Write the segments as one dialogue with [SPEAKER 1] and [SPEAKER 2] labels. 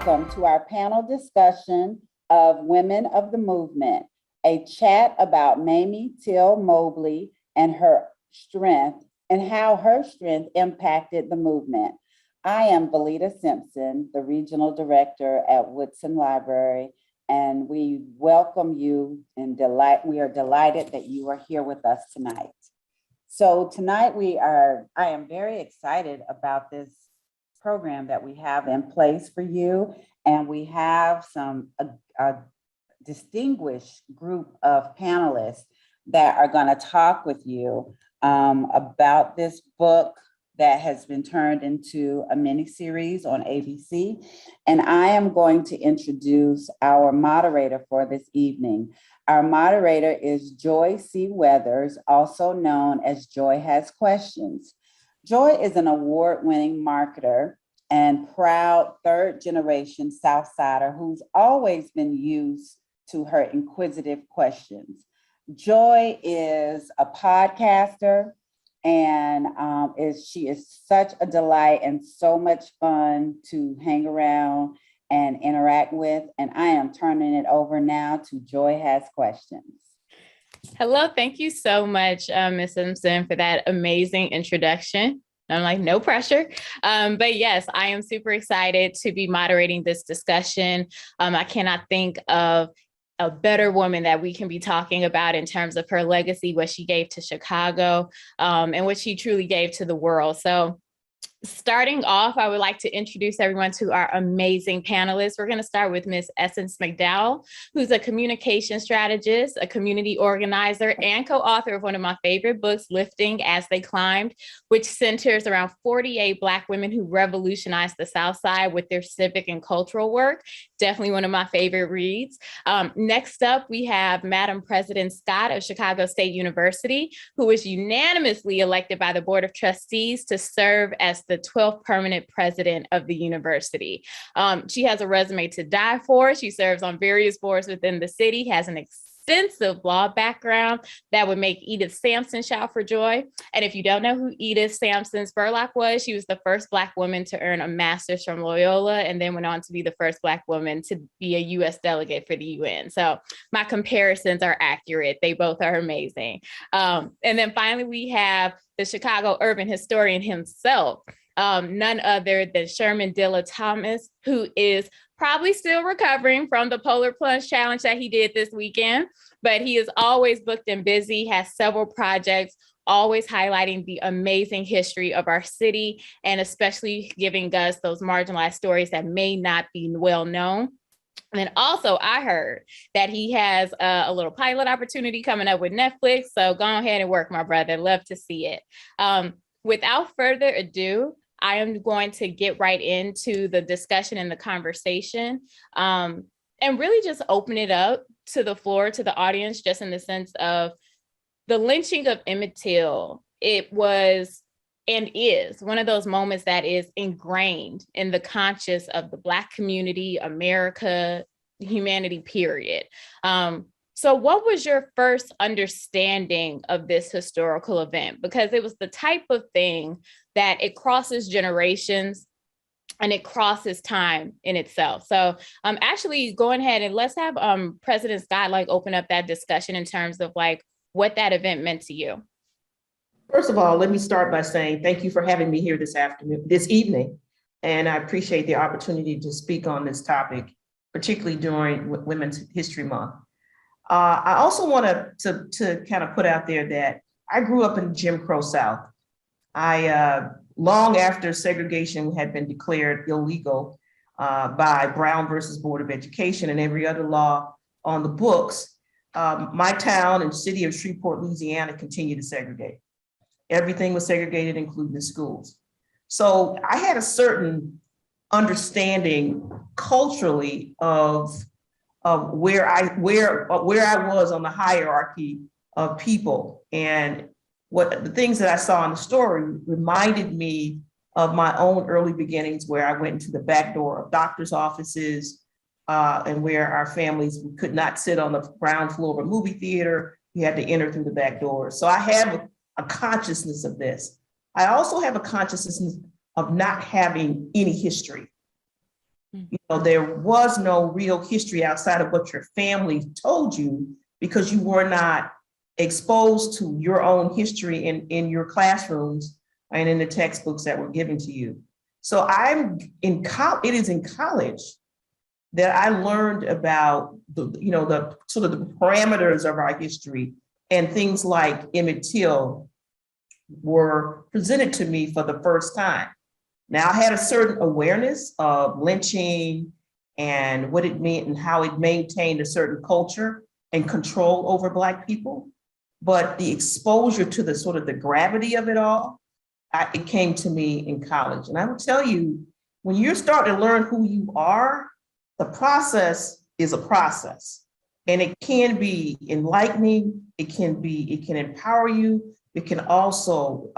[SPEAKER 1] Welcome to our panel discussion of Women of the Movement, a chat about Emmett Till Mobley and her strength and how her strength impacted the movement. I am Belita Simpson, the Regional Director at Woodson Library, and we welcome you and we are delighted that you are here with us tonight. So tonight I am very excited about this program that we have in place for you. And we have a distinguished group of panelists that are going to talk with you about this book that has been turned into a miniseries on ABC. And I am going to introduce our moderator for this evening. Our moderator is Joy C. Weathers, also known as Joy Has Questions. Joy is an award-winning marketer and proud third-generation Southsider who's always been used to her inquisitive questions. Joy is a podcaster, and she is such a delight and so much fun to hang around and interact with. And I am turning it over now to Joy Has Questions.
[SPEAKER 2] Hello, thank you so much, Ms. Simpson, for that amazing introduction. I'm like, no pressure. But yes, I am super excited to be moderating this discussion. I cannot think of a better woman that we can be talking about in terms of her legacy, what she gave to Chicago, and what she truly gave to the world. So starting off, I would like to introduce everyone to our amazing panelists. We're going to start with Ms. Essence McDowell, who's a communication strategist, a community organizer, and co-author of one of my favorite books, Lifting as They Climbed, which centers around 48 Black women who revolutionized the South Side with their civic and cultural work. Definitely one of my favorite reads. Next up, we have Madam President Scott of Chicago State University, who was unanimously elected by the Board of Trustees to serve as the 12th permanent president of the university. She has a resume to die for. She serves on various boards within the city, has an extensive law background that would make Edith Sampson shout for joy. And if you don't know who Edith Sampson Spurlock was, she was the first Black woman to earn a master's from Loyola and then went on to be the first Black woman to be a U.S. delegate for the UN. So my comparisons are accurate. They both are amazing. And then finally, we have the Chicago urban historian himself, none other than Sherman Dilla Thomas, who is probably still recovering from the Polar Plunge Challenge that he did this weekend, but he is always booked and busy, has several projects, always highlighting the amazing history of our city, and especially giving us those marginalized stories that may not be well known. And also, I heard that he has a little pilot opportunity coming up with Netflix. So go ahead and work, my brother. Love to see it. Without further ado, I am going to get right into the discussion and the conversation, and really just open it up to the floor, to the audience, just in the sense of the lynching of Emmett Till. It was and is one of those moments that is ingrained in the conscious of the Black community, America, humanity, period. So what was your first understanding of this historical event? Because it was the type of thing that it crosses generations and it crosses time in itself. So actually going ahead and let's have President Scott open up that discussion in terms of what that event meant to you.
[SPEAKER 3] First of all, let me start by saying thank you for having me here this evening. And I appreciate the opportunity to speak on this topic, particularly during Women's History Month. I also want to kind of put out there that I grew up in Jim Crow South. Long after segregation had been declared illegal by Brown versus Board of Education and every other law on the books, my town and city of Shreveport, Louisiana continued to segregate. Everything was segregated, including the schools. So I had a certain understanding culturally of where I was on the hierarchy of people, and what the things that I saw in the story reminded me of my own early beginnings, where I went into the back door of doctors' offices, and where our families could not sit on the ground floor of a movie theater. We had to enter through the back door. So I have a consciousness of this. I also have a consciousness of not having any history. You know, there was no real history outside of what your family told you because you were not exposed to your own history in your classrooms and in the textbooks that were given to you. So it is in college that I learned about the sort of the parameters of our history, and things like Emmett Till were presented to me for the first time. Now, I had a certain awareness of lynching and what it meant and how it maintained a certain culture and control over Black people. But the exposure to the sort of the gravity of it all, it came to me in college. And I will tell you, when you start to learn who you are, the process is a process. And it can be enlightening, it can empower you, it can also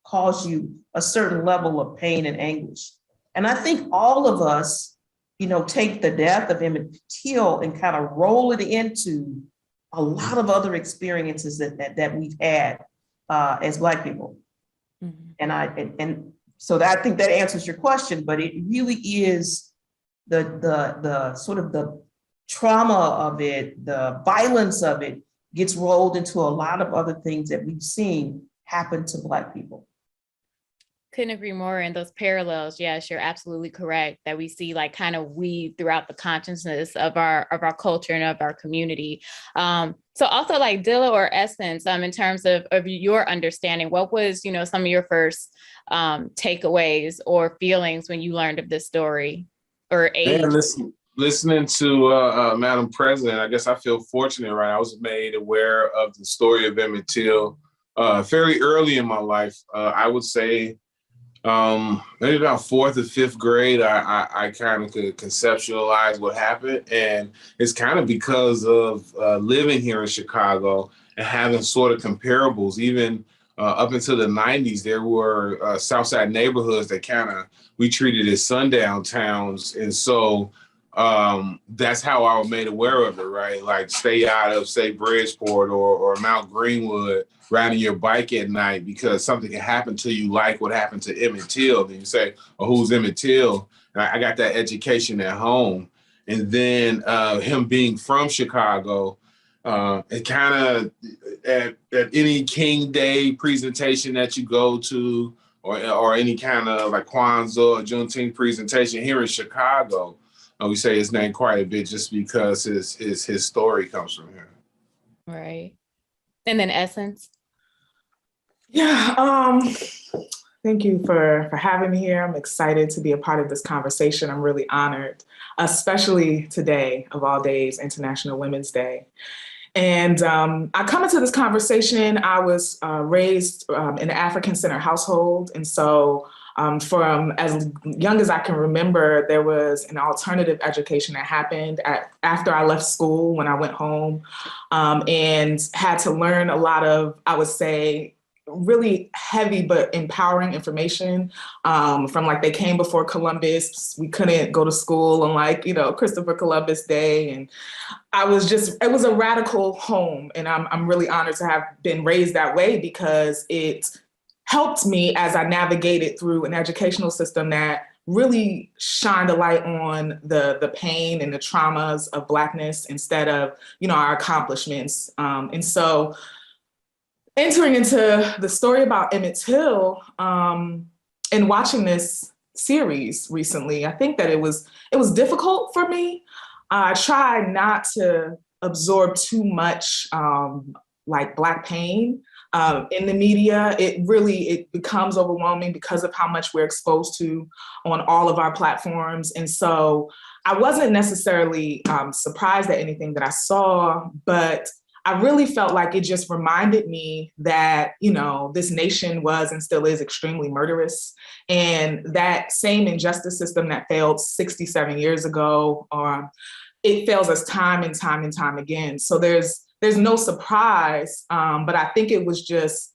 [SPEAKER 3] cause you a certain level of pain and anguish. And I think all of us, take the death of Emmett Till and kind of roll it into a lot of other experiences that we've had as Black people. Mm-hmm. And so I think that answers your question, but it really is the sort of the trauma of it, the violence of it gets rolled into a lot of other things that we've seen happen to Black people.
[SPEAKER 2] Couldn't agree more. And those parallels, yes, you're absolutely correct, that we see like kind of weave throughout the consciousness of our culture and of our community. So also like Dilla or Essence, in terms of your understanding, what was, some of your first takeaways or feelings when you learned of this story or age?
[SPEAKER 4] Man, listening to Madam President, I guess I feel fortunate, right? I was made aware of the story of Emmett Till fairly early in my life. I would say maybe about fourth or fifth grade, I kind of could conceptualize what happened. And it's kind of because of living here in Chicago and having sort of comparables. Even up until the 90s, there were Southside neighborhoods that we treated as sundown towns. And so that's how I was made aware of it, right? Like stay out of, say, Bridgeport or Mount Greenwood, riding your bike at night because something can happen to you like what happened to Emmett Till. Then you say, oh, who's Emmett Till? And I got that education at home. And then him being from Chicago, it kind of at any King Day presentation that you go to or any kind of like Kwanzaa or Juneteenth presentation here in Chicago, we say his name quite a bit just because his story comes from here.
[SPEAKER 2] Right. And then Essence.
[SPEAKER 5] Yeah, thank you for having me here. I'm excited to be a part of this conversation. I'm really honored, especially today, of all days, International Women's Day. And I come into this conversation, I was raised in an African-centered household. And so from as young as I can remember, there was an alternative education that happened after I left school when I went home and had to learn a lot of, I would say, really heavy but empowering information from like they came before Columbus. We couldn't go to school on Christopher Columbus Day. And it was a radical home. And I'm really honored to have been raised that way because it helped me as I navigated through an educational system that really shined a light on the pain and the traumas of Blackness instead of, our accomplishments. And so entering into the story about Emmett Till and watching this series recently, I think that it was difficult for me. I tried not to absorb too much Black pain in the media. It becomes overwhelming because of how much we're exposed to on all of our platforms. And so I wasn't necessarily surprised at anything that I saw, but I really felt like it just reminded me that, this nation was and still is extremely murderous. And that same injustice system that failed 67 years ago, it fails us time and time and time again. So there's no surprise, but I think it was just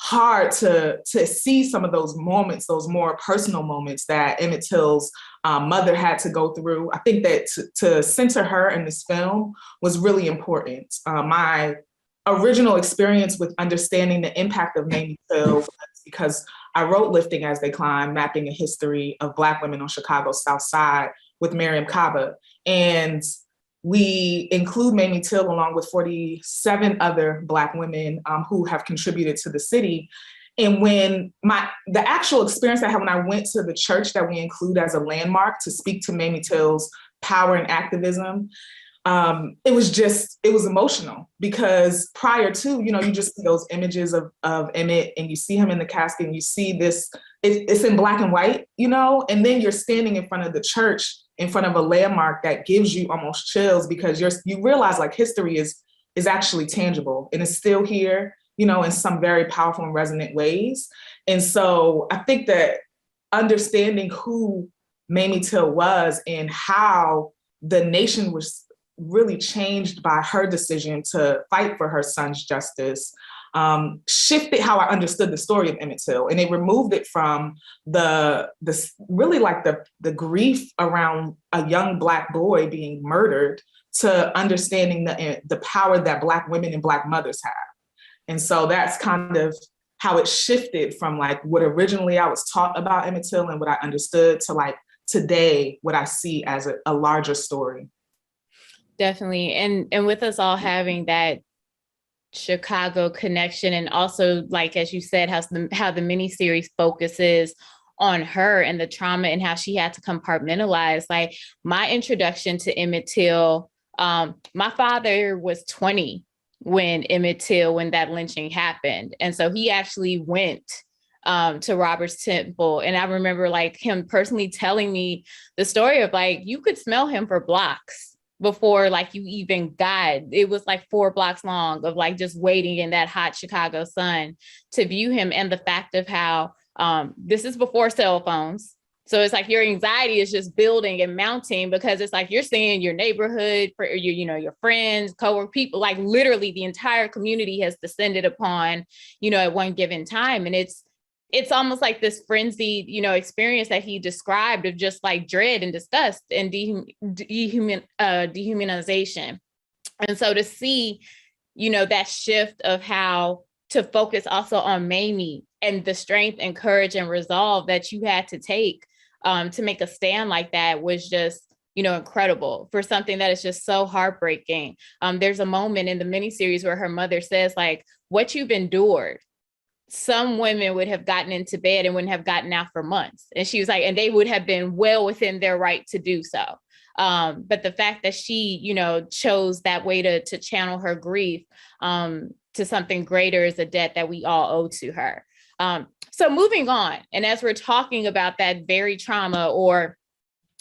[SPEAKER 5] hard to see some of those moments, those more personal moments that Emmett Till's mother had to go through. I think that to center her in this film was really important. My original experience with understanding the impact of Mamie Till was because I wrote Lifting as They Climb, Mapping a History of Black Women on Chicago's South Side with Miriam Kaba. And we include Mamie Till along with 47 other Black women who have contributed to the city. And when the actual experience I had when I went to the church that we include as a landmark to speak to Mamie Till's power and activism, it was emotional, because prior to, you just see those images of Emmett, and you see him in the casket, and you see this, it's in black and white, and then you're standing in front of the church, in front of a landmark that gives you almost chills, because you realize like history is actually tangible and it's still here, in some very powerful and resonant ways. And so I think that understanding who Mamie Till was and how the nation was really changed by her decision to fight for her son's justice shifted how I understood the story of Emmett Till, and it removed it from the grief around a young Black boy being murdered to understanding the power that Black women and Black mothers have. And so that's kind of how it shifted from like what originally I was taught about Emmett Till and what I understood to like today what I see as a larger story.
[SPEAKER 2] Definitely. And with us all having that Chicago connection, and also, like, as you said, how the miniseries focuses on her and the trauma and how she had to compartmentalize. Like, my introduction to Emmett Till, my father was 20 when that lynching happened. And so he actually went to Robert's Temple. And I remember like him personally telling me the story of like, you could smell him for blocks before like you even got, it was like 4 blocks long of like just waiting in that hot Chicago sun to view him. And the fact of how this is before cell phones. So it's like your anxiety is just building and mounting, because it's like you're seeing your neighborhood, for your friends, coworker, people, like literally the entire community has descended upon, at one given time. And it's almost like this frenzied, experience that he described of just like dread and disgust and dehumanization. And so to see, that shift of how to focus also on Mamie and the strength and courage and resolve that you had to take to make a stand like that was just, incredible for something that is just so heartbreaking. There's a moment in the miniseries where her mother says like, what you've endured, some women would have gotten into bed and wouldn't have gotten out for months. And she was like, and they would have been well within their right to do so. But the fact that she, chose that way to channel her grief to something greater is a debt that we all owe to her. So moving on, and as we're talking about that very trauma, or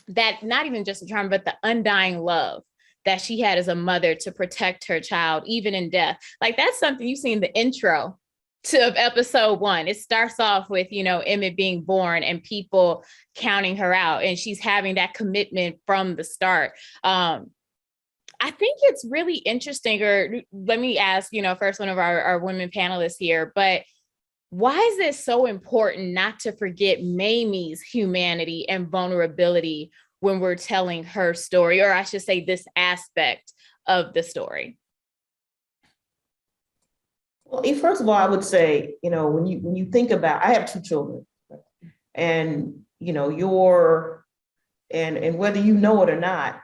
[SPEAKER 2] that not even just the trauma, but the undying love that she had as a mother to protect her child, even in death. Like that's something you see in the intro of episode 1. It starts off with, Emmett being born and people counting her out, and she's having that commitment from the start. I think it's really interesting, or let me ask, first one of our women panelists here, but why is it so important not to forget Mamie's humanity and vulnerability when we're telling her story, or I should say this aspect of the story?
[SPEAKER 3] Well, first of all, I would say, when you think about, I have 2 children, and and whether you know it or not,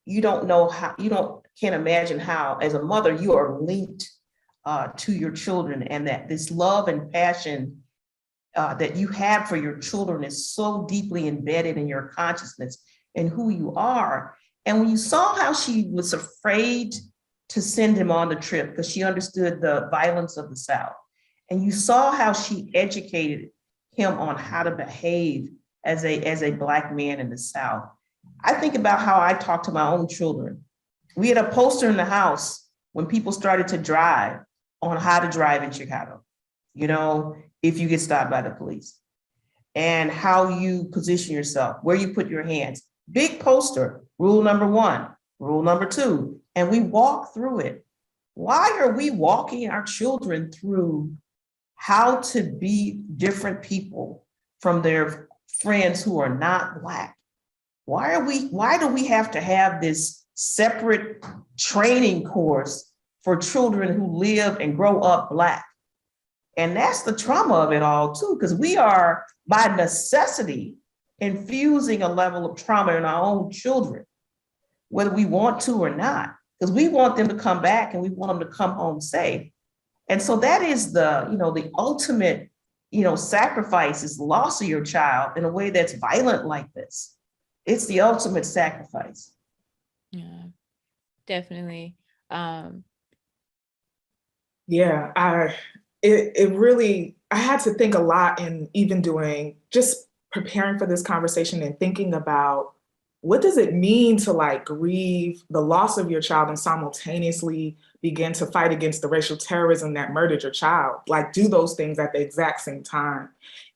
[SPEAKER 3] you don't know how, can't imagine how, as a mother, you are linked to your children, and that this love and passion that you have for your children is so deeply embedded in your consciousness and who you are. And when you saw how she was afraid to send him on the trip because she understood the violence of the South, and you saw how she educated him on how to behave as a Black man in the South, I think about how I talk to my own children. We had a poster in the house when people started to drive on how to drive in Chicago, if you get stopped by the police, and how you position yourself, where you put your hands. Big poster, rule number 1, rule number 2, and we walk through it. Why are we walking our children through how to be different people from their friends who are not Black? Why do we have to have this separate training course for children who live and grow up Black? And that's the trauma of it all too, because we are by necessity infusing a level of trauma in our own children, whether we want to or not, because we want them to come back and we want them to come home safe. And so that is the ultimate, sacrifice is loss of your child in a way that's violent like this. It's the ultimate sacrifice.
[SPEAKER 2] Yeah, definitely.
[SPEAKER 5] Yeah, it really, I had to think a lot in even doing, just preparing for this conversation and thinking about what does it mean to like grieve the loss of your child and simultaneously begin to fight against the racial terrorism that murdered your child, like do those things at the exact same time.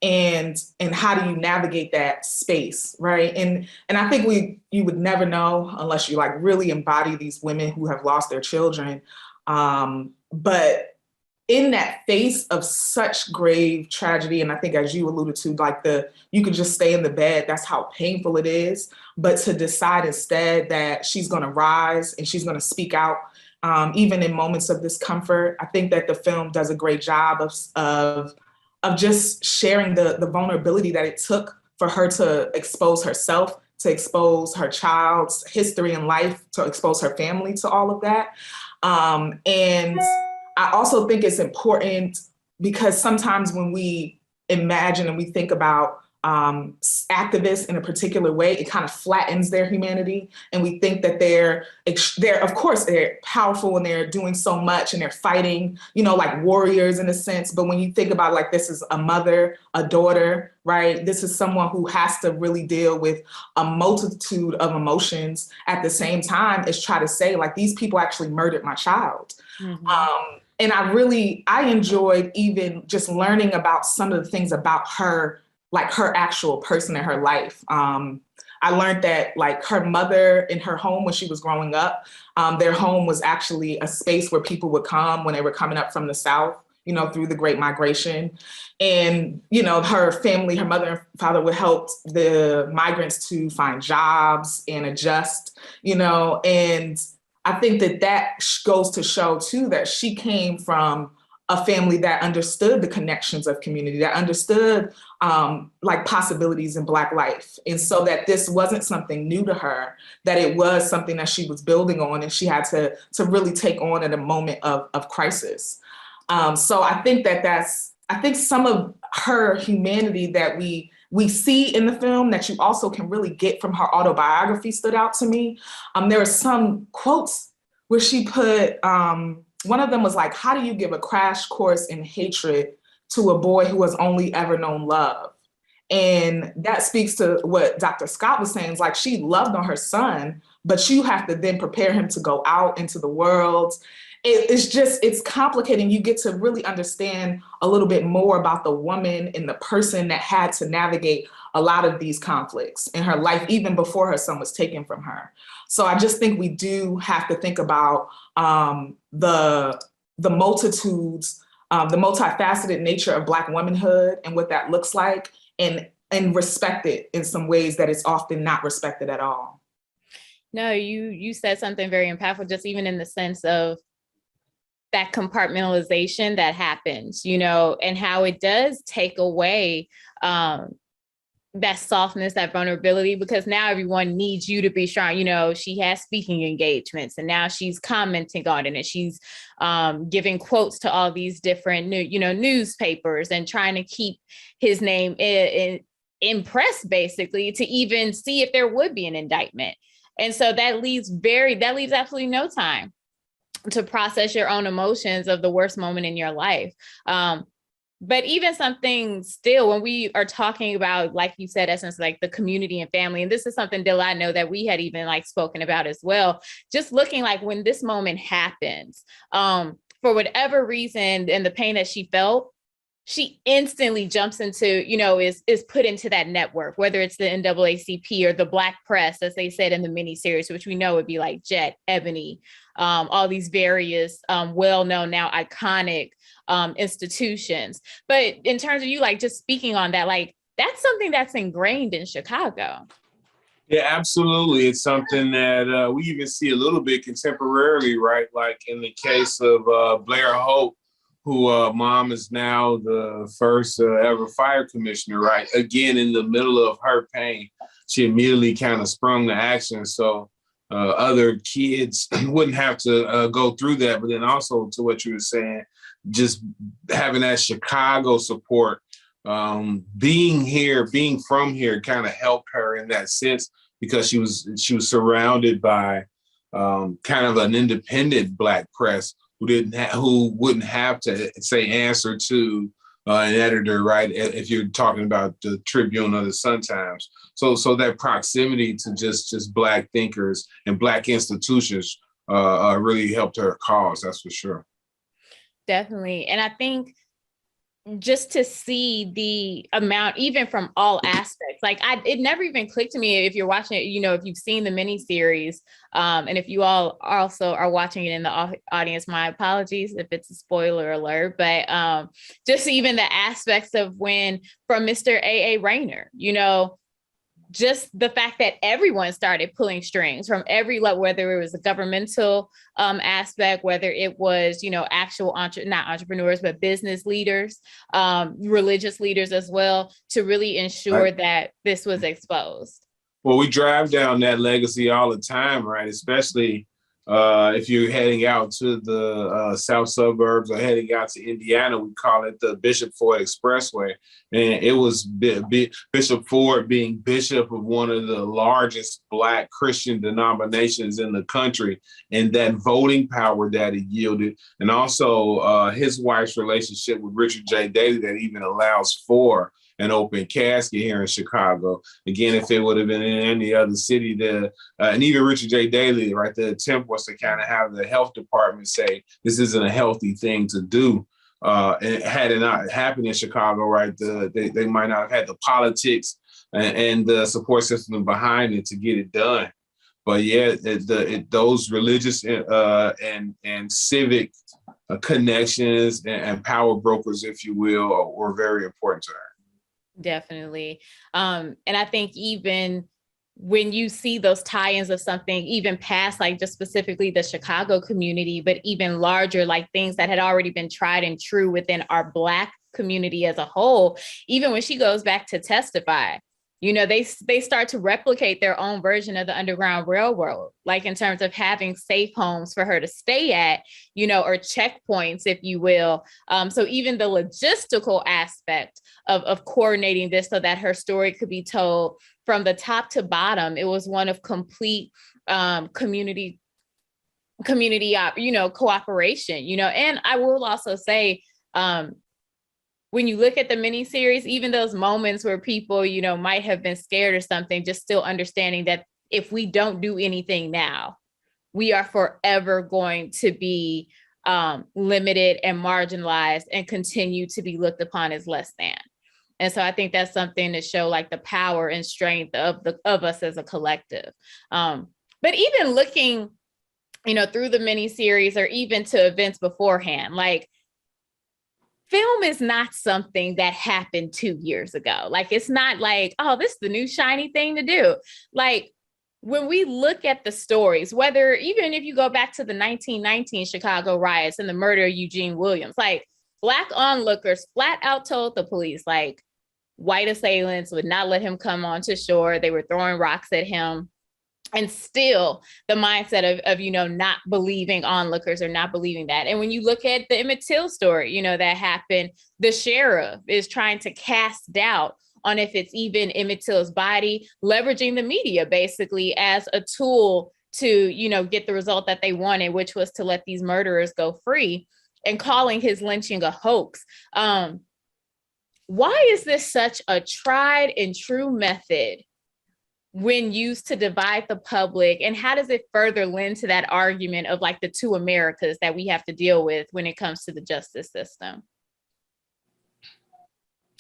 [SPEAKER 5] And how do you navigate that space, right? And I think you would never know unless you like really embody these women who have lost their children. But in that face of such grave tragedy, and I think as you alluded to, like you could just stay in the bed, that's how painful it is. But to decide instead that she's gonna rise and she's gonna speak out, even in moments of discomfort, I think that the film does a great job of just sharing the vulnerability that it took for her to expose herself, to expose her child's history and life, to expose her family to all of that. And I also think it's important because sometimes when we imagine and we think about activists in a particular way, it kind of flattens their humanity. And we think that they're of course, they're powerful and they're doing so much and they're fighting, like warriors in a sense. But when you think about like, this is a mother, a daughter, right? This is someone who has to really deal with a multitude of emotions at the same time as try to say like, these people actually murdered my child. Mm-hmm. And I enjoyed even just learning about some of the things about her, like her actual person in her life. I learned that like her mother in her home when she was growing up, their home was actually a space where people would come when they were coming up from the South, through the Great Migration. And, her family, her mother and father would help the migrants to find jobs and adjust, and I think that goes to show too, that she came from a family that understood the connections of community, that understood like possibilities in Black life. And so that this wasn't something new to her, that it was something that she was building on and she had to really take on at a moment of crisis. So I think I think some of her humanity that we see in the film that you also can really get from her autobiography stood out to me. There are some quotes where she put, one of them was like, how do you give a crash course in hatred to a boy who has only ever known love? And that speaks to what Dr. Scott was saying, is like she loved on her son, but you have to then prepare him to go out into the world. It's complicated. You get to really understand a little bit more about the woman and the person that had to navigate a lot of these conflicts in her life, even before her son was taken from her. So I just think we do have to think about the multitudes, the multifaceted nature of Black womanhood and what that looks like, and respect it in some ways that it's often not respected at all.
[SPEAKER 2] No, you said something very impactful, just even in the sense of that compartmentalization that happens, and how it does take away that softness, that vulnerability, because now everyone needs you to be strong. She has speaking engagements and now she's commenting on it and she's giving quotes to all these different newspapers and trying to keep his name in press, basically, to even see if there would be an indictment. And so that leaves absolutely no time to process your own emotions of the worst moment in your life. But even something still, when we are talking about, like you said, essence, like the community and family, and this is something, Dilla, I know that we had even like spoken about as well, just looking like when this moment happens, for whatever reason and the pain that she felt, she instantly jumps into, is put into that network, whether it's the NAACP or the Black press, as they said in the miniseries, which we know would be like Jet, Ebony, all these various well-known, now iconic institutions. But in terms of you, like just speaking on that, like that's something that's ingrained in Chicago.
[SPEAKER 4] Yeah, absolutely. It's something that we even see a little bit contemporarily, right? Like in the case of Blair Hope, who mom is now the first ever fire commissioner, right? Again, in the middle of her pain, she immediately kind of sprung to action. So other kids wouldn't have to go through that. But then also to what you were saying, just having that Chicago support, being here, being from here kind of helped her in that sense because she was surrounded by kind of an independent Black press who wouldn't have to say answer to an editor, right? If you're talking about the Tribune or the Sun-Times. So that proximity to just Black thinkers and Black institutions really helped her cause, that's for sure.
[SPEAKER 2] Definitely. And I think just to see the amount, even from all aspects, like it never even clicked to me if you're watching it, if you've seen the miniseries, and if you all also are watching it in the audience, my apologies if it's a spoiler alert, but just even the aspects of when from Mr. A.A. Rayner, just the fact that everyone started pulling strings from every level, whether it was a governmental aspect, whether it was, actual not entrepreneurs, but business leaders, religious leaders as well, to really ensure that this was exposed.
[SPEAKER 4] Well, we drive down that legacy all the time, right? Especially if you're heading out to the south suburbs or heading out to Indiana, we call it the Bishop Ford Expressway. And it was Bishop Ford being bishop of one of the largest Black Christian denominations in the country, and that voting power that it yielded. And also his wife's relationship with Richard J. Daley that even allows for an open casket here in Chicago. Again, if it would have been in any other city, and even Richard J. Daley, right, the attempt was to kind of have the health department say, this isn't a healthy thing to do. And had it not happened in Chicago, right, they might not have had the politics and the support system behind it to get it done. But yeah, those religious and civic connections and power brokers, if you will, were very important to her.
[SPEAKER 2] Definitely. And I think even when you see those tie-ins of something, even past like just specifically the Chicago community, but even larger, like things that had already been tried and true within our Black community as a whole, even when she goes back to testify, they start to replicate their own version of the Underground Railroad, like in terms of having safe homes for her to stay at, or checkpoints, if you will. So even the logistical aspect of coordinating this so that her story could be told from the top to bottom, it was one of complete community, cooperation, and I will also say, when you look at the miniseries, even those moments where people, might have been scared or something, just still understanding that if we don't do anything now, we are forever going to be limited and marginalized and continue to be looked upon as less than. And so I think that's something to show like the power and strength of us as a collective. But even looking, through the miniseries or even to events beforehand, like, film is not something that happened 2 years ago. Like, it's not like, oh, this is the new shiny thing to do. Like, when we look at the stories, whether even if you go back to the 1919 Chicago riots and the murder of Eugene Williams, like Black onlookers flat out told the police, like, white assailants would not let him come onto shore. They were throwing rocks at him. And still the mindset of not believing onlookers or not believing that. And when you look at the Emmett Till story, that happened, the sheriff is trying to cast doubt on if it's even Emmett Till's body, leveraging the media basically as a tool to, get the result that they wanted, which was to let these murderers go free, and calling his lynching a hoax. Why is this such a tried and true method when used to divide the public, and how does it further lend to that argument of like the two Americas that we have to deal with when it comes to the justice system?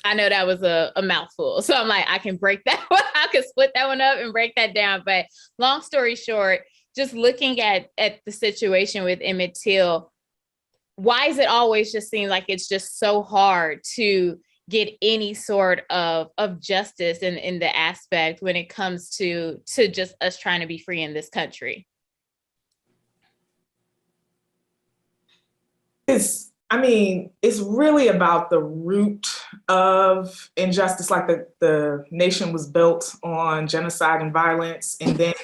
[SPEAKER 2] I know that was a mouthful, so I'm like, I can break that one, I can split that one up and break that down. But long story short, just looking at the situation with Emmett Till, why is it always just seem like it's just so hard to get any sort of justice in the aspect when it comes to just us trying to be free in this country?
[SPEAKER 5] It's I mean, it's really about the root of injustice. Like the nation was built on genocide and violence. And then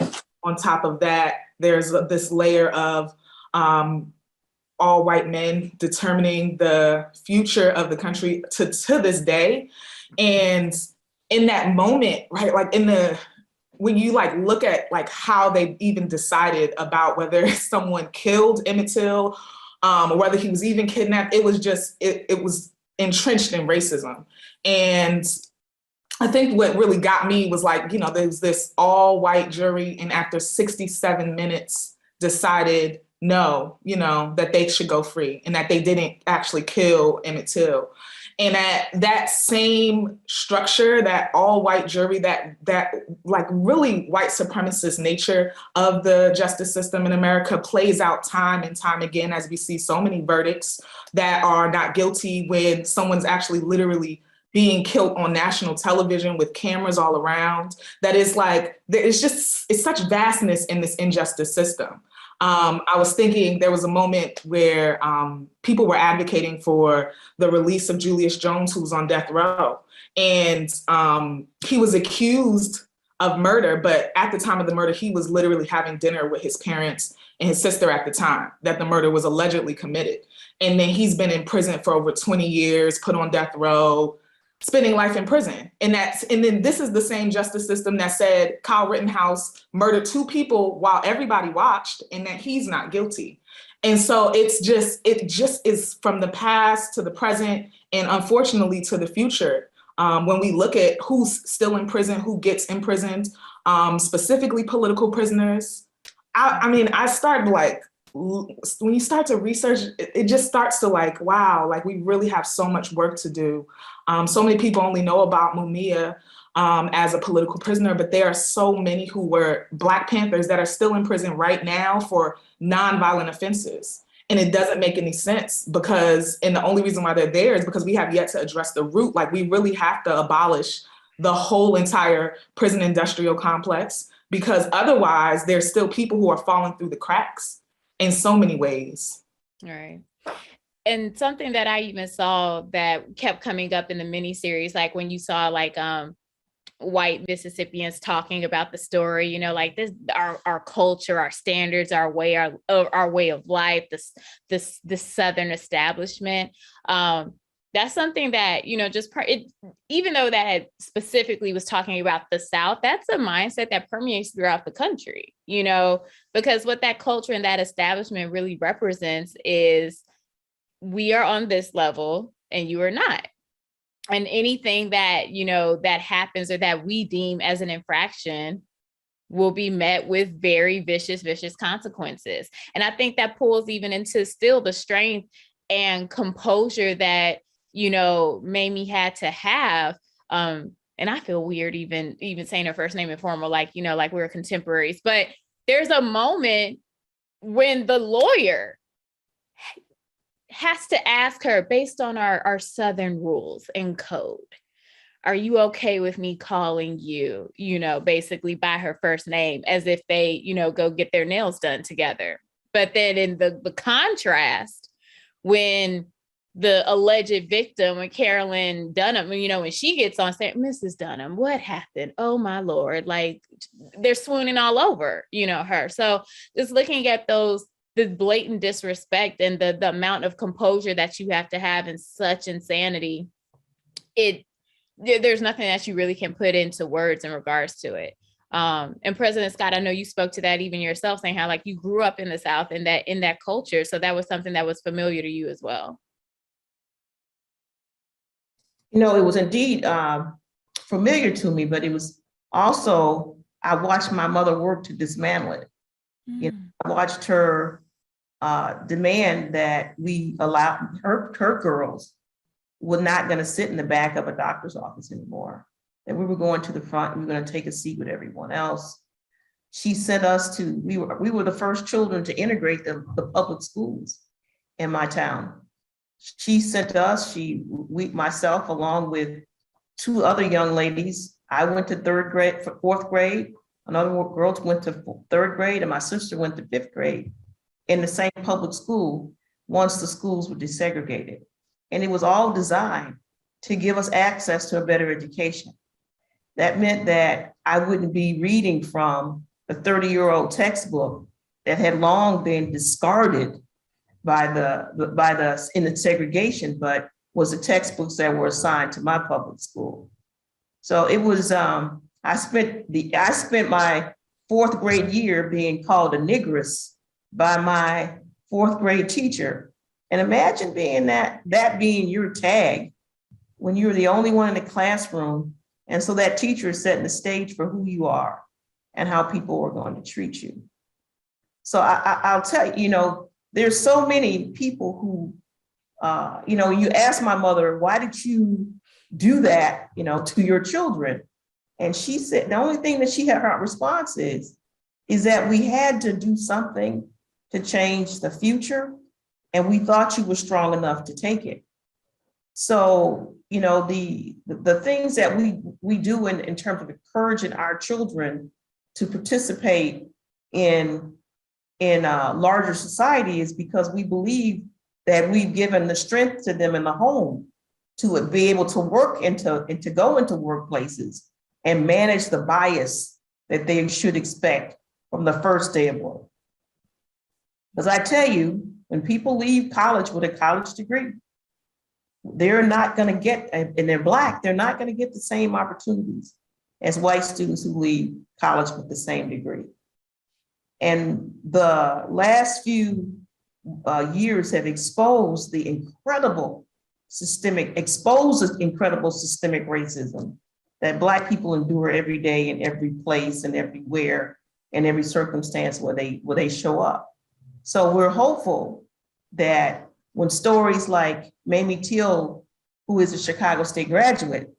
[SPEAKER 5] on top of that, there's this layer of all white men determining the future of the country to this day. And in that moment, right, like when you like look at like how they even decided about whether someone killed Emmett Till, or whether he was even kidnapped, it was just, it was entrenched in racism. And I think what really got me was like, there's this all white jury, and after 67 minutes decided no, that they should go free and that they didn't actually kill Emmett Till. And that same structure, that all white jury, that like really white supremacist nature of the justice system in America plays out time and time again, as we see so many verdicts that are not guilty when someone's actually literally being killed on national television with cameras all around. That is like, it's such vastness in this injustice system. I was thinking there was a moment where people were advocating for the release of Julius Jones, who was on death row. And he was accused of murder, but at the time of the murder, he was literally having dinner with his parents and his sister at the time that the murder was allegedly committed. And then he's been in prison for over 20 years, put on death row, spending life in prison. And then this is the same justice system that said Kyle Rittenhouse murdered 2 people while everybody watched, and that he's not guilty. And so it just is from the past to the present, and unfortunately to the future. When we look at who's still in prison, who gets imprisoned, specifically political prisoners. I mean, I started like, when you start to research, it just starts to like, wow, like we really have so much work to do. So many people only know about Mumia as a political prisoner, but there are so many who were Black Panthers that are still in prison right now for nonviolent offenses. And it doesn't make any sense and the only reason why they're there is because we have yet to address the root. Like we really have to abolish the whole entire prison industrial complex, because otherwise there's still people who are falling through the cracks in so many ways.
[SPEAKER 2] Right. And something that I even saw that kept coming up in the miniseries, like when you saw like white Mississippians talking about the story, like this, our culture, our standards, our way of life, this Southern establishment. That's something that, even though that had specifically was talking about the South, that's a mindset that permeates throughout the country, because what that culture and that establishment really represents is we are on this level and you are not. And anything that, that happens or that we deem as an infraction will be met with very vicious consequences. And I think that pulls even into still the strength and composure that, Mamie had to have. And I feel weird even saying her first name informal, like we're contemporaries, but there's a moment when the lawyer has to ask her, based on our Southern rules and code, are you okay with me calling you, basically by her first name, as if they, go get their nails done together. But then in the contrast, when the alleged victim, when Carolyn Dunham, when she gets on saying, Mrs. Dunham, what happened? Oh my Lord, like they're swooning all over, her. So just looking at the blatant disrespect and the amount of composure that you have to have in such insanity, there's nothing that you really can put into words in regards to it. And President Scott, I know you spoke to that even yourself, saying how like you grew up in the South in that culture. So that was something that was familiar to you as well.
[SPEAKER 3] It was indeed familiar to me, but it was also, I watched my mother work to dismantle it. I watched her demand that we allow her girls were not going to sit in the back of a doctor's office anymore, that we were going to the front, we were going to take a seat with everyone else. She sent us we were the first children to integrate the public schools in my town. She sent us, myself, along with 2 other young ladies. I went to 4th grade. Another girl went to 3rd grade, and my sister went to 5th grade in the same public school. once the schools were desegregated. And it was all designed to give us access to a better education. That meant that I wouldn't be reading from a 30-year-old textbook that had long been discarded in the segregation, but was the textbooks that were assigned to my public school. So it was, I spent my fourth grade year being called a negress by my fourth grade teacher. And imagine being that being your tag when you're the only one in the classroom. And so that teacher is setting the stage for who you are and how people are going to treat you. So I'll tell you, there's so many people who, you ask my mother, why did you do that, to your children? And she said, the only thing that she had, her response is that we had to do something to change the future. And we thought you were strong enough to take it. So, the things that we do in terms of encouraging our children to participate in larger society is because we believe that we've given the strength to them in the home to be able to work and to go into workplaces and manage the bias that they should expect from the first day of work. Because I tell you, when people leave college with a college degree, they're not going to get, and they're Black, they're not going to get the same opportunities as white students who leave college with the same degree. And the last few years have exposed the incredible systemic racism that Black people endure every day in every place and everywhere and every circumstance where they show up. So we're hopeful that when stories like Mamie Till, who is a Chicago State graduate,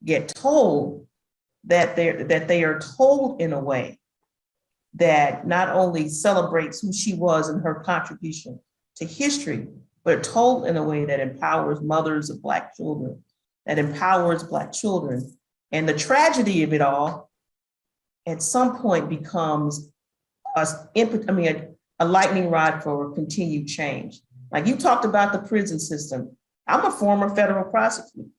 [SPEAKER 3] get told, that they are told in a way that not only celebrates who she was and her contribution to history, but told in a way that empowers mothers of Black children, that empowers Black children. And the tragedy of it all, at some point, becomes a lightning rod for continued change. Like you talked about the prison system. I'm a former federal prosecutor.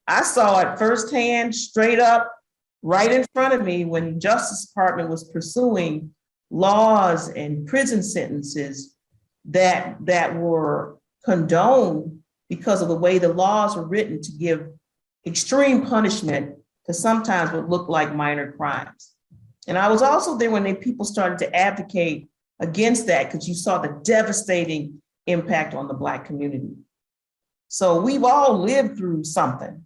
[SPEAKER 3] I saw it firsthand, straight up, right in front of me when the Justice Department was pursuing laws and prison sentences that were condoned because of the way the laws were written to give extreme punishment to sometimes what looked like minor crimes. And I was also there when people started to advocate against that because you saw the devastating impact on the Black community. So we've all lived through something,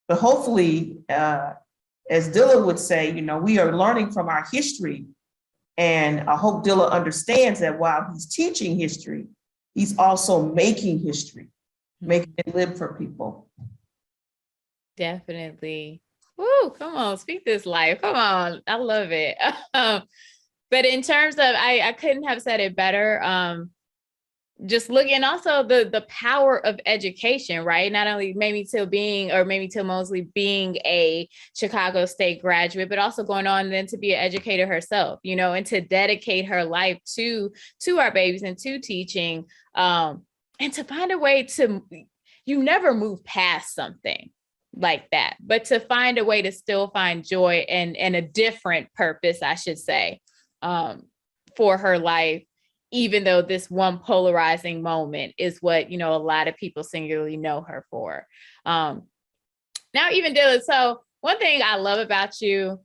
[SPEAKER 3] but hopefully, as Dilla would say, we are learning from our history. And I hope Dilla understands that while he's teaching history, he's also making history, making it live for people.
[SPEAKER 2] Definitely. Woo, come on, speak this life. Come on, I love it. But in terms of, I couldn't have said it better. Just looking also the power of education, right? Not only Mamie Till Mosley being a Chicago State graduate, but also going on then to be an educator herself, and to dedicate her life to our babies and to teaching, and to find a way you never move past something like that, but to find a way to still find joy and a different purpose, I should say, for her life. Even though this one polarizing moment is what, a lot of people singularly know her for. Now, even Dylan, so one thing I love about you,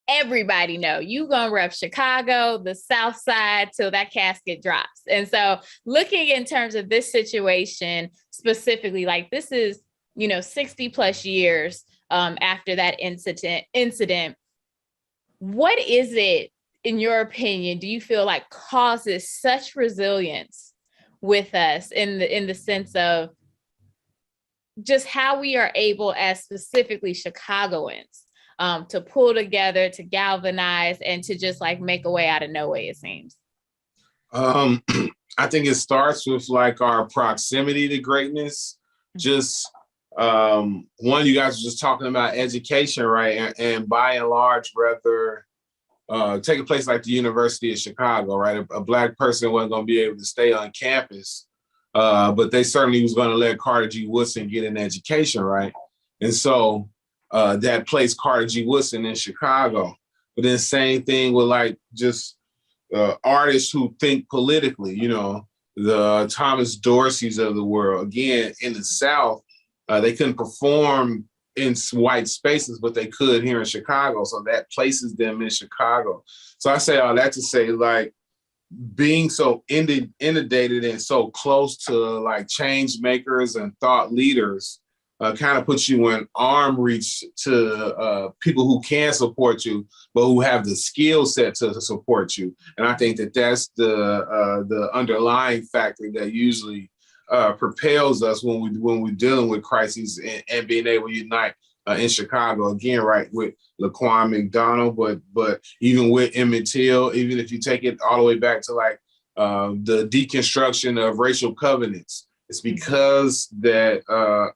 [SPEAKER 2] everybody know you gonna rep Chicago, the South Side till that casket drops. And so looking in terms of this situation specifically, like this is, 60 plus years after that incident, what is it, in your opinion, do you feel like causes such resilience with us in the sense of just how we are able as specifically Chicagoans to pull together, to galvanize, and to just like make a way out of no way, it seems?
[SPEAKER 4] I think it starts with like our proximity to greatness. Just one, you guys were just talking about education, right? And by and large, rather take a place like the University of Chicago, right? A Black person wasn't going to be able to stay on campus but they certainly was going to let Carter G. Woodson get an education, right? And so that placed Carter G. Woodson in Chicago. But then same thing with like just artists who think politically, you know, the Thomas Dorseys of the world. Again, in the South, they couldn't perform in white spaces, but they could here in Chicago. So that places them in Chicago. So I say all that to say, like, being so inundated and so close to like change makers and thought leaders kind of puts you in arm reach to people who can support you, but who have the skill set to support you. And I think that that's the underlying factor that usually propels us when we're dealing with crises and being able to unite in Chicago again, right, with Laquan McDonald, but even with Emmett Till, even if you take it all the way back to like the deconstruction of racial covenants, it's because that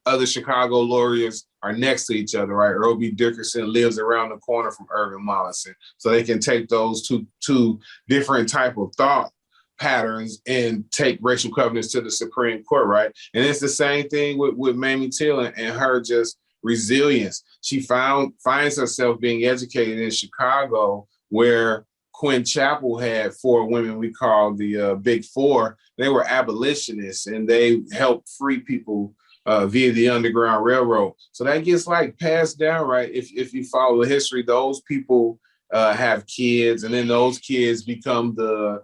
[SPEAKER 4] other Chicago lawyers are next to each other, right? Earl B. Dickerson lives around the corner from Irvin Mollison, so they can take those two different type of thought patterns and take racial covenants to the Supreme Court, right? And it's the same thing with Mamie Till and her just resilience. She finds herself being educated in Chicago, where Quinn Chapel had 4 women we call the Big Four. They were abolitionists and they helped free people via the Underground Railroad. So that gets like passed down, right? If you follow the history, those people have kids, and then those kids become the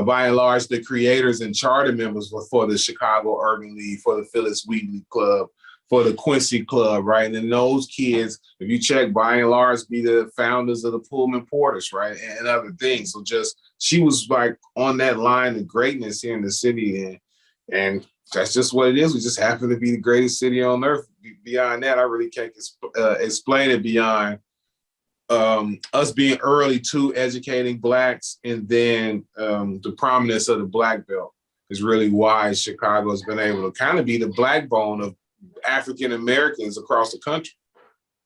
[SPEAKER 4] by and large the creators and charter members for the Chicago Urban League, for the Phyllis Wheatley Club, for the Quincy Club, right? And then those kids, if you check, by and large, be the founders of the Pullman Porters, right? And other things. So just, she was like on that line of greatness here in the city. And that's just what it is. We just happen to be the greatest city on earth. Beyond that, I really can't explain it beyond us being early to educating Blacks, and then the prominence of the Black Belt is really why Chicago has been able to kind of be the backbone of African Americans across the country.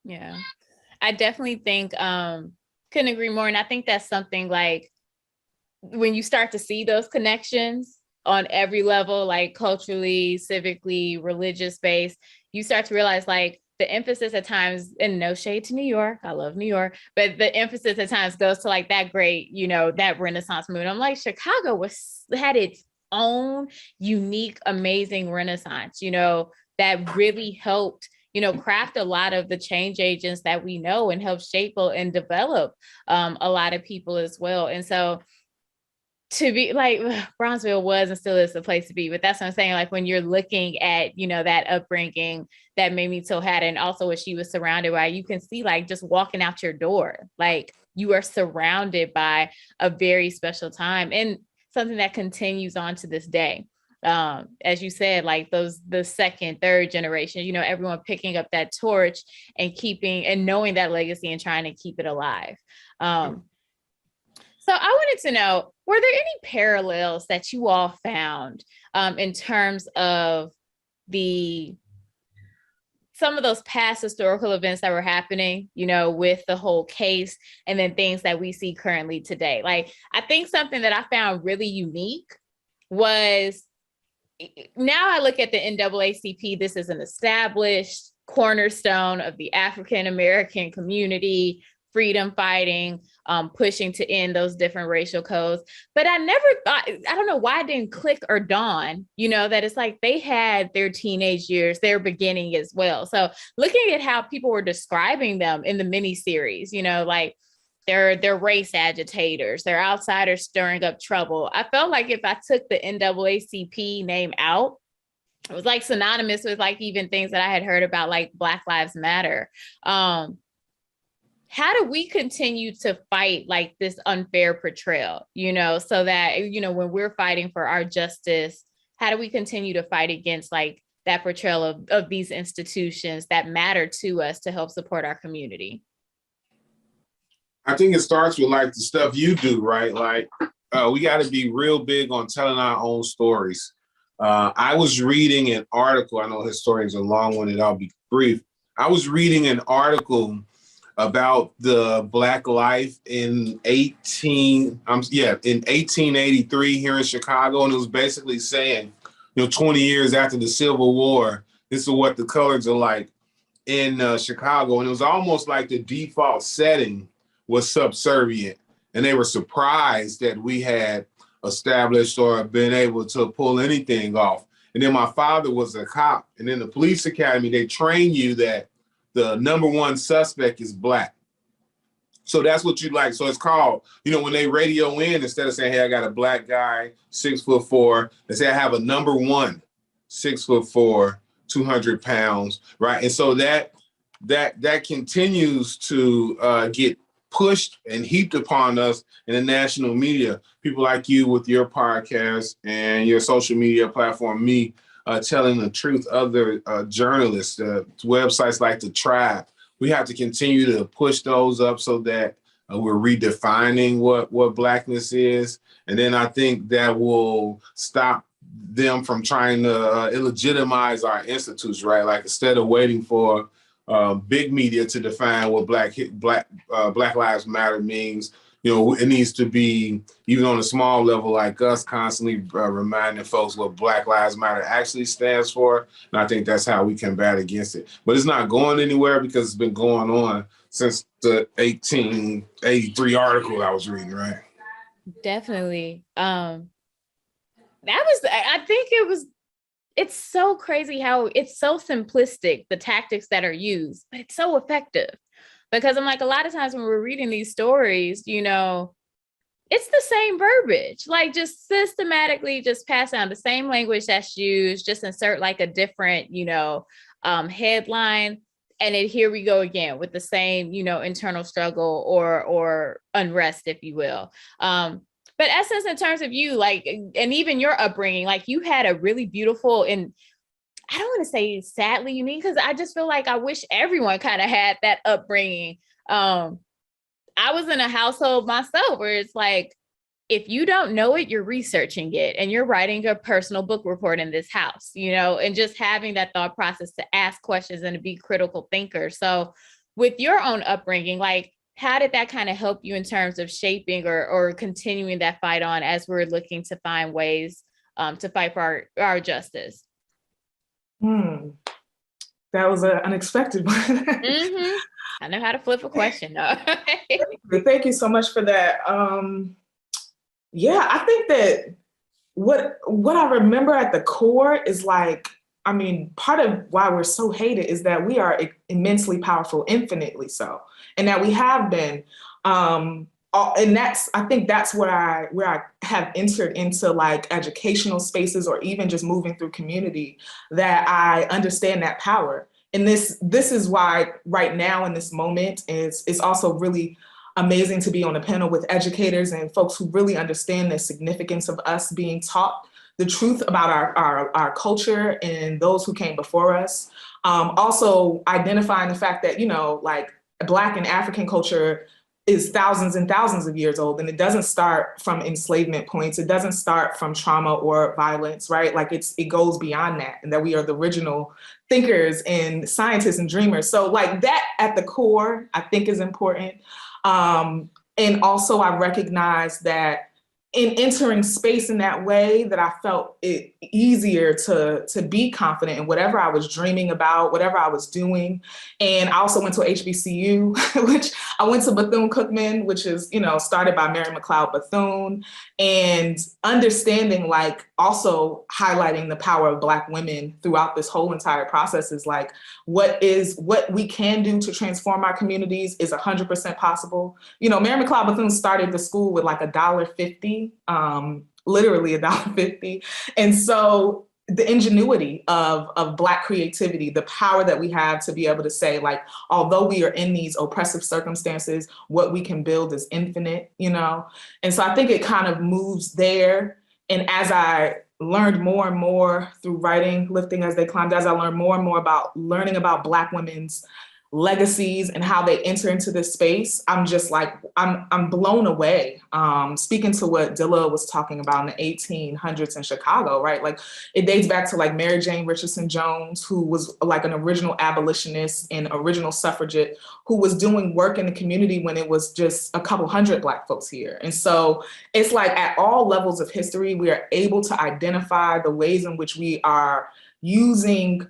[SPEAKER 2] Yeah, I definitely think couldn't agree more. And I think that's something like when you start to see those connections on every level, like culturally, civically, religious based, you start to realize like the emphasis at times, and no shade to New York, I love New York, but the emphasis at times goes to like that great, you know, that Renaissance movement. I'm like, Chicago had its own unique, amazing Renaissance, you know, that really helped, you know, craft a lot of the change agents that we know and help shape and develop a lot of people as well. And so to be like, Bronzeville was and still is the place to be, but that's what I'm saying. Like when you're looking at, you know, that upbringing that Mamie Till had, and also what she was surrounded by, you can see like just walking out your door, like you are surrounded by a very special time and something that continues on to this day. As you said, like the second, third generation, you know, everyone picking up that torch and keeping and knowing that legacy and trying to keep it alive. So I wanted to know, were there any parallels that you all found in terms of some of those past historical events that were happening, you know, with the whole case, and then things that we see currently today? Like, I think something that I found really unique was, now I look at the NAACP, this is an established cornerstone of the African-American community, freedom fighting, pushing to end those different racial codes. But I never thought, I don't know why it didn't click or dawn, you know, that it's like they had their teenage years, their beginning as well. So looking at how people were describing them in the miniseries, you know, like they're race agitators, they're outsiders stirring up trouble. I felt like if I took the NAACP name out, it was like synonymous with like even things that I had heard about, like Black Lives Matter. How do we continue to fight like this unfair portrayal, you know, so that, you know, when we're fighting for our justice, how do we continue to fight against like that portrayal of these institutions that matter to us to help support our community?
[SPEAKER 4] I think it starts with like the stuff you do, right? Like we got to be real big on telling our own stories. I was reading an article. I know historians are long-winded, I'll be brief. I was reading an article about the Black life in 1883 here in Chicago. And it was basically saying, 20 years after the Civil War, this is what the colors are like in Chicago. And it was almost like the default setting was subservient. And they were surprised that we had established or been able to pull anything off. And then my father was a cop. And in the police academy, they train you that the number one suspect is Black. So that's what you like. So it's called, when they radio in, instead of saying, hey, I got a Black guy, 6'4", they say I have a number one, 6'4", 200 pounds, right? And so that continues to get pushed and heaped upon us in the national media. People like you with your podcast and your social media platform, me telling the truth, other journalists, websites like The Tribe. We have to continue to push those up so that we're redefining what Blackness is. And then I think that will stop them from trying to illegitimize our institutes, right? Like instead of waiting for big media to define what Black Lives Matter means, it needs to be, even on a small level like us, constantly reminding folks what Black Lives Matter actually stands for. And I think that's how we combat against it. But it's not going anywhere because it's been going on since the 1883 article I was reading, right?
[SPEAKER 2] Definitely. I think it's so crazy how it's so simplistic, the tactics that are used, but it's so effective. Because I'm like, a lot of times when we're reading these stories, it's the same verbiage, like just systematically just pass down the same language that's used, just insert like a different, headline. And then here we go again with the same, internal struggle or unrest, if you will. But Essence, in terms of you, like, and even your upbringing, like you had a really beautiful and I don't want to say sadly unique, because I just feel like I wish everyone kind of had that upbringing. I was in a household myself where it's like, if you don't know it, you're researching it and you're writing a personal book report in this house, and just having that thought process to ask questions and to be critical thinkers. So with your own upbringing, like, how did that kind of help you in terms of shaping or continuing that fight on as we're looking to find ways to fight for our justice?
[SPEAKER 5] That was an unexpected one.
[SPEAKER 2] Mm-hmm. I know how to flip a question.
[SPEAKER 5] Thank you so much for that. I think that what I remember at the core is like, part of why we're so hated is that we are immensely powerful, infinitely so, and that we have been. And I think that's where I have entered into like educational spaces or even just moving through community, that I understand that power. And this is why right now in this moment it's also really amazing to be on a panel with educators and folks who really understand the significance of us being taught the truth about our culture and those who came before us. Also identifying the fact that, like Black and African culture is thousands and thousands of years old, and it doesn't start from enslavement points. It doesn't start from trauma or violence, right? Like it goes beyond that, and that we are the original thinkers and scientists and dreamers. So like that at the core, I think is important. And also I recognize that in entering space in that way, that I felt it easier to be confident in whatever I was dreaming about, whatever I was doing. And I also went to HBCU, which I went to Bethune-Cookman, which is, started by Mary McLeod Bethune, and understanding, like, also highlighting the power of Black women throughout this whole entire process is like, what we can do to transform our communities is 100% possible. Mary McLeod Bethune started the school with like $1.50, literally $1.50. And so the ingenuity of Black creativity, the power that we have to be able to say, like, although we are in these oppressive circumstances, what we can build is infinite, And so I think it kind of moves there. And as I learned more and more through writing Lifting as They Climbed, as I learned more and more about learning about Black women's legacies and how they enter into this space, I'm just like, I'm blown away. Speaking to what Dilla was talking about in the 1800s in Chicago, right? Like it dates back to like Mary Jane Richardson Jones, who was like an original abolitionist and original suffragette who was doing work in the community when it was just a couple hundred Black folks here. And so it's like at all levels of history, we are able to identify the ways in which we are using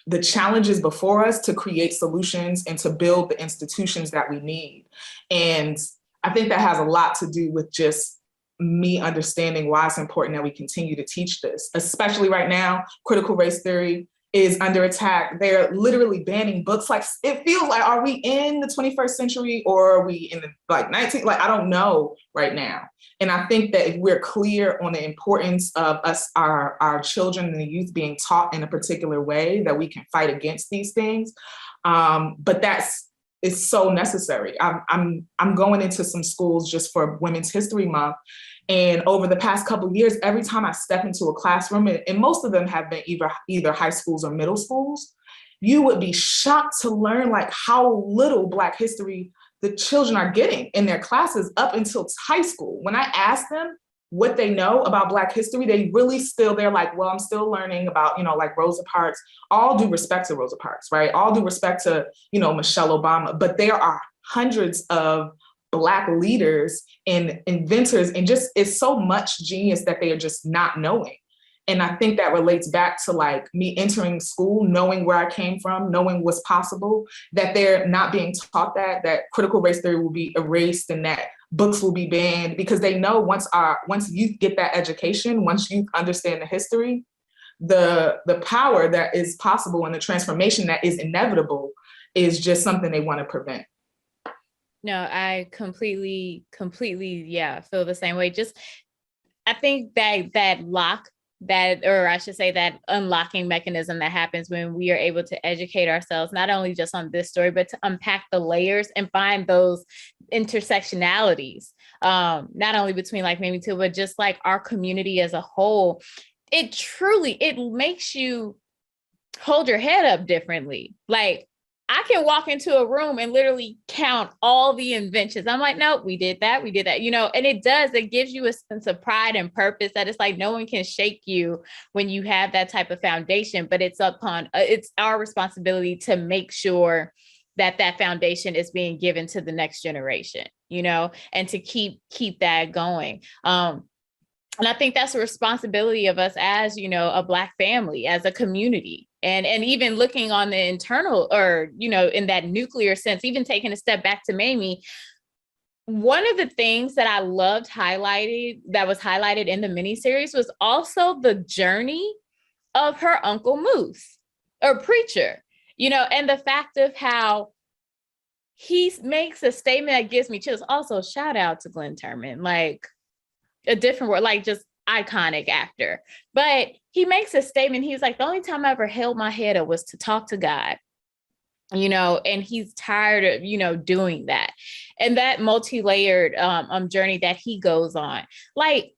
[SPEAKER 5] the challenges before us to create solutions and to build the institutions that we need. And I think that has a lot to do with just me understanding why it's important that we continue to teach this, especially right now. Critical race theory is under attack. They're literally banning books. Like it feels like, are we in the 21st century or are we in the like 19th? Like I don't know right now. And I think that if we're clear on the importance of us, our children and the youth being taught in a particular way, that we can fight against these things. But it's so necessary. I'm going into some schools just for Women's History Month. And over the past couple of years, every time I step into a classroom, and most of them have been either high schools or middle schools, you would be shocked to learn like how little Black history the children are getting in their classes up until high school. When I ask them what they know about Black history, they're like, well, I'm still learning about, like Rosa Parks, all due respect to Rosa Parks, right? All due respect to, Michelle Obama, but there are hundreds of Black leaders and inventors, and just it's so much genius that they are just not knowing. And I think that relates back to like me entering school, knowing where I came from, knowing what's possible, that they're not being taught that critical race theory will be erased and that books will be banned, because they know once youth get that education, once youth understand the history, the power that is possible and the transformation that is inevitable is just something they want to prevent.
[SPEAKER 2] No, I completely, feel the same way. Just, I think that unlocking mechanism that happens when we are able to educate ourselves, not only just on this story, but to unpack the layers and find those intersectionalities, not only between like Mamie Till, but just like our community as a whole. It makes you hold your head up differently. Like, I can walk into a room and literally count all the inventions. I'm like, no, we did that, and it gives you a sense of pride and purpose that it's like no one can shake you when you have that type of foundation, but it's our responsibility to make sure that foundation is being given to the next generation, and to keep that going. And I think that's a responsibility of us as, a Black family, as a community. And even looking on the internal or, in that nuclear sense, even taking a step back to Mamie, one of the things that I loved that was highlighted in the miniseries was also the journey of her Uncle Moose or Preacher, and the fact of how he makes a statement that gives me chills. Also, shout out to Glenn Turman, like a different word, like just iconic actor. But he makes a statement. He's like, the only time I ever held my head up was to talk to God, and he's tired of, doing that. And that multi-layered journey that he goes on, like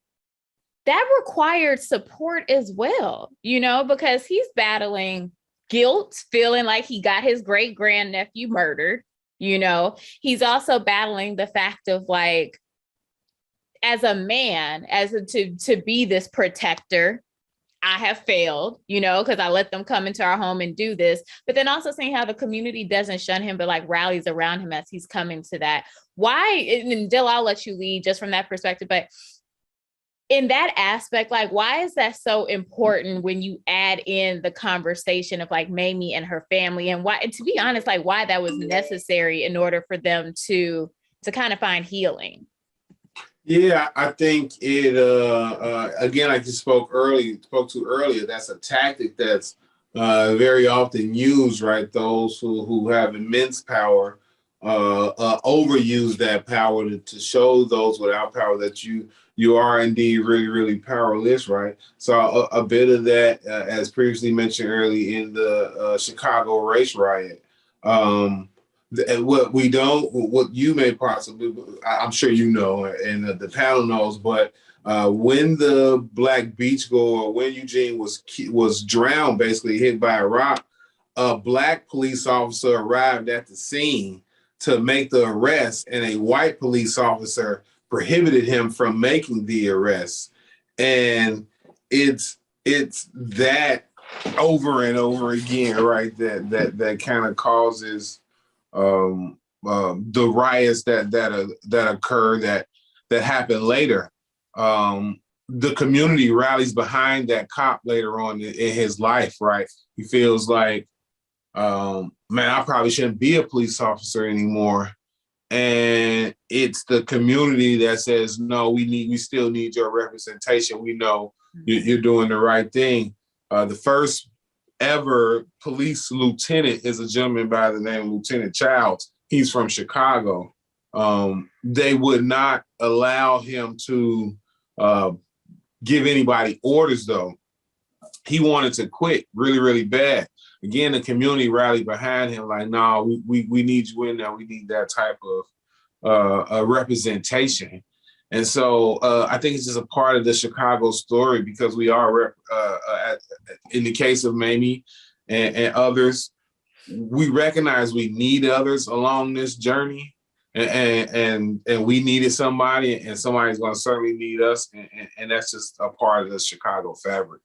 [SPEAKER 2] that required support as well, because he's battling guilt, feeling like he got his great grandnephew murdered. He's also battling the fact of like, as a man, to be this protector, I have failed, because I let them come into our home and do this. But then also seeing how the community doesn't shun him, but like rallies around him as he's coming to that. Why, and Dill, I'll let you lead just from that perspective, but in that aspect, like, why is that so important when you add in the conversation of like Mamie and her family, and why, and to be honest, like why that was necessary in order for them to kind of find healing?
[SPEAKER 4] Yeah, I think it, again, like you spoke to earlier, that's a tactic that's very often used, right? Those who have immense power overuse that power to show those without power that you are indeed really, really powerless, right? So a bit of that, as previously mentioned early in the Chicago race riot, what you may possibly, I'm sure and the panel knows, but when the Black beachgoer, when Eugene was drowned, basically hit by a rock, a Black police officer arrived at the scene to make the arrest, and a white police officer prohibited him from making the arrest. And it's that over and over again, right? That kind of causes the riots that occur that happen later. The community rallies behind that cop later on in his life, right? He feels like, man, I probably shouldn't be a police officer anymore. And it's the community that says, no, we still need your representation. We know you're doing the right thing. The first ever police lieutenant is a gentleman by the name of Lieutenant Childs. He's from Chicago. They would not allow him to give anybody orders, though. He wanted to quit really, really bad. Again, the community rallied behind him like, no, we need you in there. We need that type of representation. And so I think it's just a part of the Chicago story, because we are, in the case of Mamie and others, we recognize we need others along this journey. And we needed somebody, and somebody's going to certainly need us. And that's just a part of the Chicago fabric.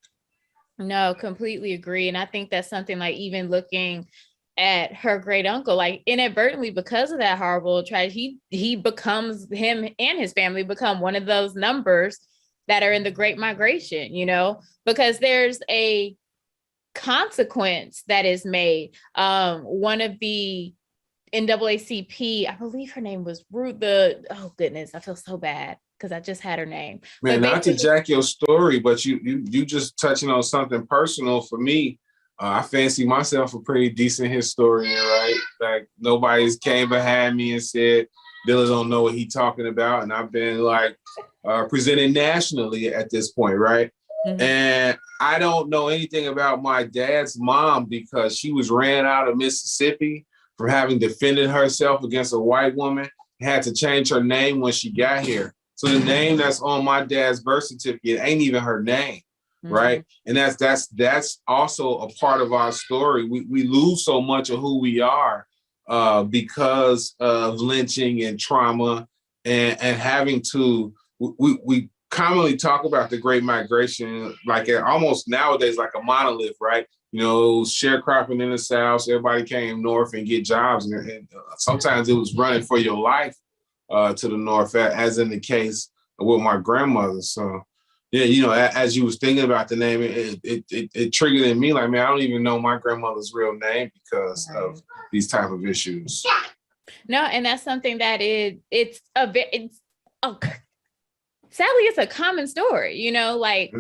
[SPEAKER 2] No, completely agree. And I think that's something like even looking at her great uncle, like inadvertently, because of that horrible tragedy, him and his family become one of those numbers that are in the Great Migration, because there's a consequence that is made. One of the NAACP, I believe her name was Ruth, oh goodness, I feel so bad because I just had her name.
[SPEAKER 4] Man, not to jack your story, but you just touching on something personal for me. I fancy myself a pretty decent historian, right? Like nobody's came behind me and said, Dylan don't know what he's talking about. And I've been like presented nationally at this point, right? Mm-hmm. And I don't know anything about my dad's mom because she was ran out of Mississippi for having defended herself against a white woman, had to change her name when she got here. So the name that's on my dad's birth certificate ain't even her name, right? And that's also a part of our story. We lose so much of who we are because of lynching and trauma and having to, we commonly talk about the Great Migration, like almost nowadays, like a monolith, right? Sharecropping in the South, everybody came north and get jobs. And sometimes it was running for your life to the north, as in the case with my grandmother. So, yeah, as you was thinking about the name, it triggered in me like, man, I don't even know my grandmother's real name because of these type of issues.
[SPEAKER 2] No, and that's something that sadly, it's a common story, like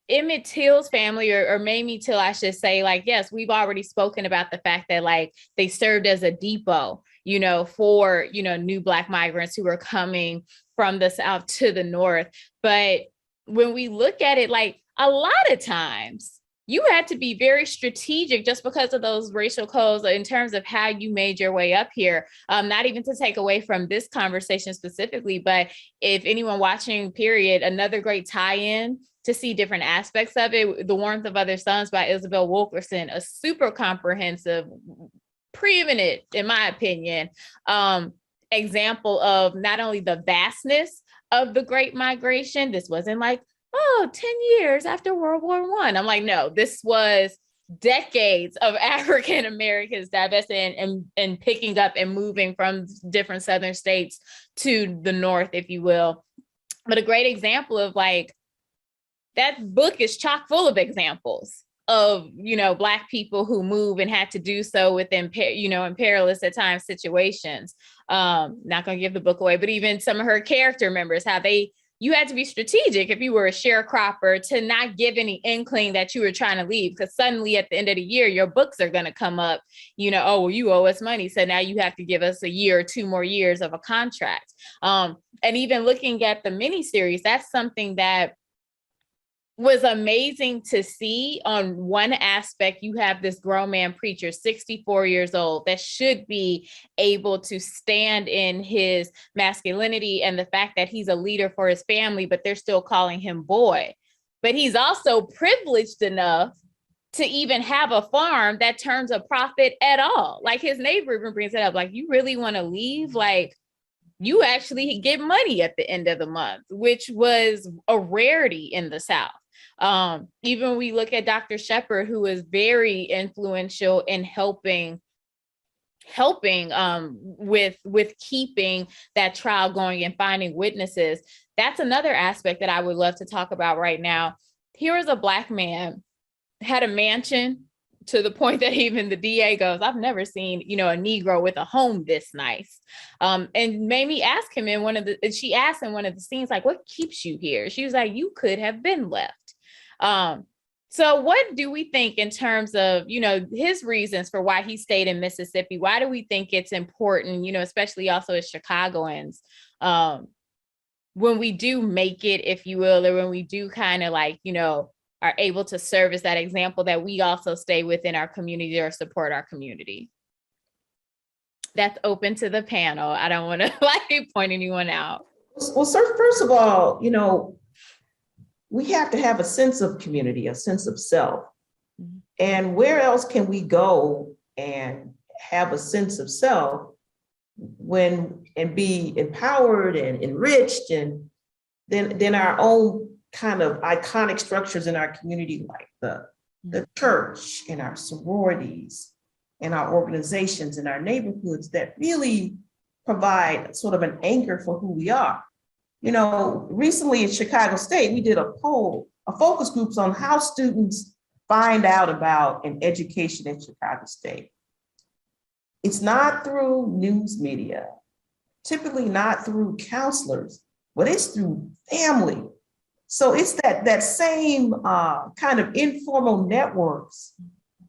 [SPEAKER 2] Emmett Till's family or Mamie Till, I should say, like, yes, we've already spoken about the fact that like they served as a depot, for, new Black migrants who were coming from the South to the North. But when we look at it, like a lot of times you had to be very strategic just because of those racial codes in terms of how you made your way up here. Not even to take away from this conversation specifically, but if anyone watching, period, another great tie-in to see different aspects of it, The Warmth of Other Suns by Isabel Wilkerson, a super comprehensive, preeminent, in my opinion, example of not only the vastness of the Great Migration. This wasn't like, 10 years after World War I. I'm like, no, this was decades of African Americans divesting and picking up and moving from different Southern states to the North, if you will. But a great example of like, that book is chock full of examples of, Black people who move and had to do so within, in perilous at times situations. Not going to give the book away, but even some of her character members, how you had to be strategic if you were a sharecropper to not give any inkling that you were trying to leave, because suddenly at the end of the year, your books are going to come up, you owe us money. So now you have to give us a year or 2 more years of a contract. And even looking at the miniseries, that's something that was amazing to see. On one aspect, you have this grown man preacher, 64 years old, that should be able to stand in his masculinity and the fact that he's a leader for his family, but they're still calling him boy. But he's also privileged enough to even have a farm that turns a profit at all. Like his neighbor even brings it up, like, you really want to leave? Like, you actually get money at the end of the month, which was a rarity in the South. Even we look at Dr. Shepherd, who is very influential in helping with keeping that trial going and finding witnesses. That's another aspect that I would love to talk about right now. Here is a Black man, had a mansion to the point that even the DA goes, I've never seen, a Negro with a home this nice. And made me ask him she asked in one of the scenes, like, what keeps you here? She was like, you could have been left. So what do we think in terms of, his reasons for why he stayed in Mississippi? Why do we think it's important, especially also as Chicagoans, when we do make it, if you will, or when we do kind of like, are able to serve as that example, that we also stay within our community or support our community? That's open to the panel. I don't want to like point anyone out.
[SPEAKER 3] Well, sir, first of all, we have to have a sense of community, a sense of self. Mm-hmm. And where else can we go and have a sense of self and be empowered and enriched, and then our own kind of iconic structures in our community, like the church and our sororities and our organizations and our neighborhoods that really provide sort of an anchor for who we are. Recently at Chicago State, we did a poll, a focus groups on how students find out about an education at Chicago State. It's not through news media, typically not through counselors, but it's through family. So it's that same kind of informal networks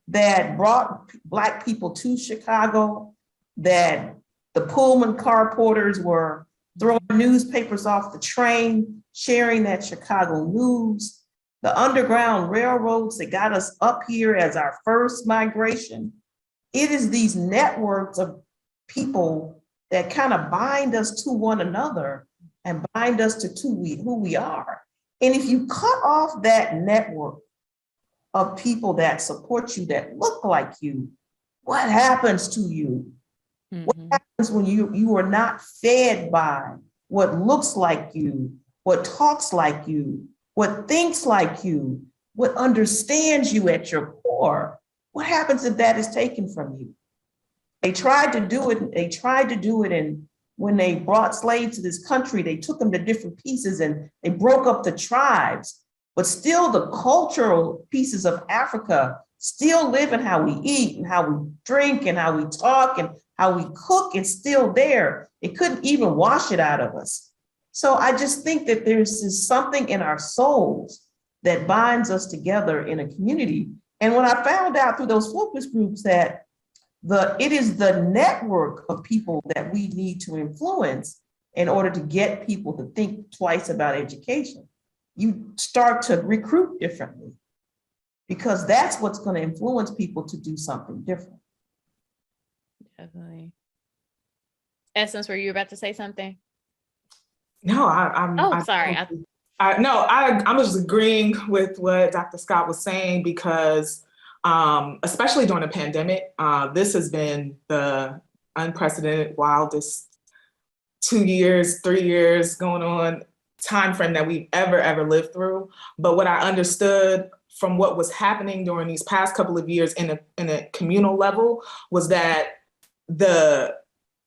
[SPEAKER 3] that brought Black people to Chicago, that the Pullman car porters were throwing newspapers off the train, sharing that Chicago news, the Underground Railroads that got us up here as our first migration. It is these networks of people that kind of bind us to one another and bind us to who we are. And if you cut off that network of people that support you, that look like you, what happens to you? Mm-hmm. What happens when you are not fed by what looks like you, what talks like you, what thinks like you, what understands you at your core? What happens if that is taken from you? They tried to do it, and when they brought slaves to this country, they took them to different pieces and they broke up the tribes. But still, the cultural pieces of Africa still live in how we eat and how we drink and how we talk and how we cook. It's still there. It couldn't even wash it out of us. So I just think that there's something in our souls that binds us together in a community. And when I found out through those focus groups that it is the network of people that we need to influence in order to get people to think twice about education, you start to recruit differently, because that's what's going to influence people to do something different.
[SPEAKER 2] Definitely. Essence, were you about to say something?
[SPEAKER 5] No, I'm
[SPEAKER 2] sorry.
[SPEAKER 5] I was just agreeing with what Dr. Scott was saying, because especially during the pandemic, this has been the unprecedented, wildest 2 years, 3 years going on time frame that we've ever lived through. But what I understood from what was happening during these past couple of years in a communal level was that the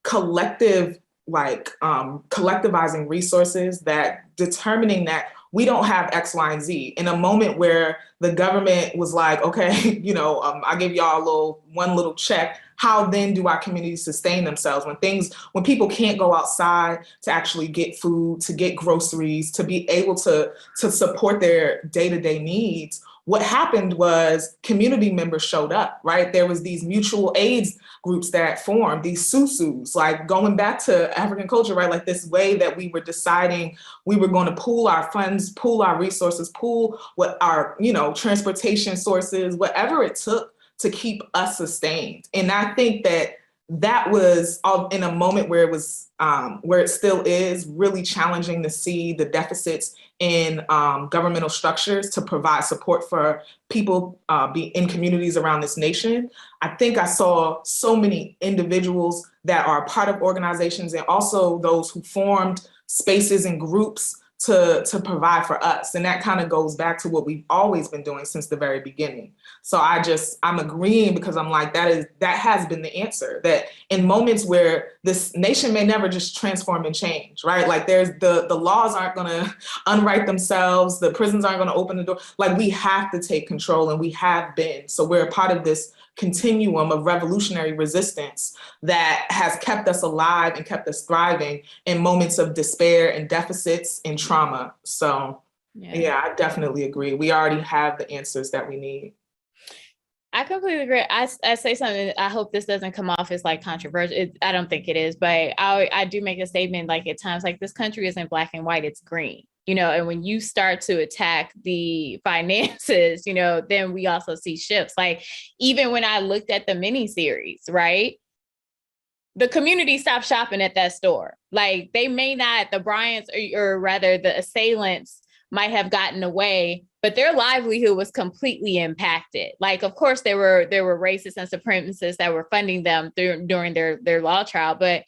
[SPEAKER 5] collective, collectivizing resources, that determining that we don't have X, Y, and Z. In a moment where the government was like, okay, I give y'all one little check. How then do our communities sustain themselves when people can't go outside to actually get food, to get groceries, to be able to support their day-to-day needs? What happened was community members showed up, right? There was these mutual aids groups that formed, these susus, like going back to African culture, right? Like this way that we were deciding we were going to pool our funds, pool our resources, pool what our, transportation sources, whatever it took to keep us sustained. And I think that that was all in a moment where it was, where it still is really challenging to see the deficits in governmental structures to provide support for people be in communities around this nation. I think I saw so many individuals that are part of organizations and also those who formed spaces and groups to provide for us. And that kind of goes back to what we've always been doing since the very beginning. So I'm agreeing because I'm like, that has been the answer, that in moments where this nation may never just transform and change, right? Like there's the laws aren't gonna unwrite themselves, the prisons aren't gonna open the door. Like we have to take control, and we have been. So we're a part of this continuum of revolutionary resistance that has kept us alive and kept us thriving in moments of despair and deficits and trauma. So yeah, I definitely agree. We already have the answers that we need.
[SPEAKER 2] I completely agree. I say something, I hope this doesn't come off as like controversial. I don't think it is, but I do make a statement like at times, like this country isn't black and white, it's green, you know, and when you start to attack the finances, you know, then we also see shifts. Like even when I looked at the miniseries, right? The community stopped shopping at that store. Like they may not, the Bryants or rather the assailants might have gotten away, but their livelihood was completely impacted. Like, of course, there were racists and supremacists that were funding them during their law trial, but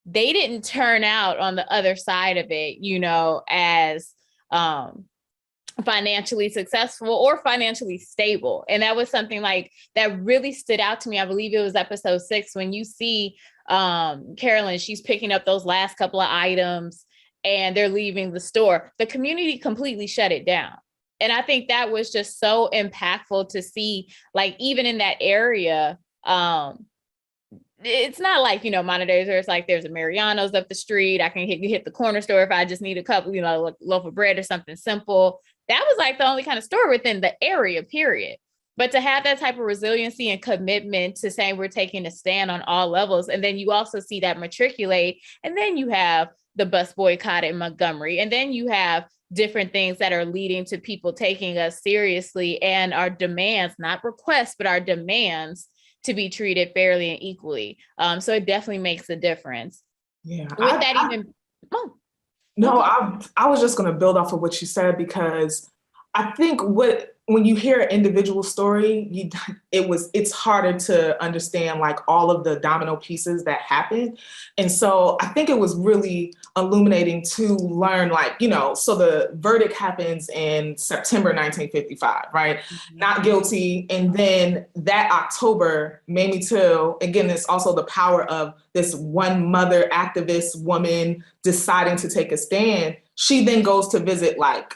[SPEAKER 2] they didn't turn out on the other side of it, you know, as financially successful or financially stable. And that was something like that really stood out to me. I believe it was episode 6 when you see Carolyn, she's picking up those last couple of items and they're leaving the store. The community completely shut it down. And I think that was just so impactful to see, like, even in that area, it's not like, you know, modern days where it's like there's a Mariano's up the street. I can hit the corner store if I just need a couple, you know, like loaf of bread or something simple. That was like the only kind of store within the area, period. But to have that type of resiliency and commitment to saying we're taking a stand on all levels. And then you also see that matriculate. And then you have the bus boycott in Montgomery. And then you have different things that are leading to people taking us seriously and our demands, not requests, but our demands to be treated fairly and equally. So it definitely makes a difference.
[SPEAKER 5] Yeah. I was just going to build off of what you said, because I think when you hear an individual story, it's harder to understand like all of the domino pieces that happened. And so I think it was really illuminating to learn, like, you know, so the verdict happens in September 1955, right? Mm-hmm. Not guilty. And then that October, Mamie Till, again, it's also the power of this one mother activist woman deciding to take a stand. She then goes to visit like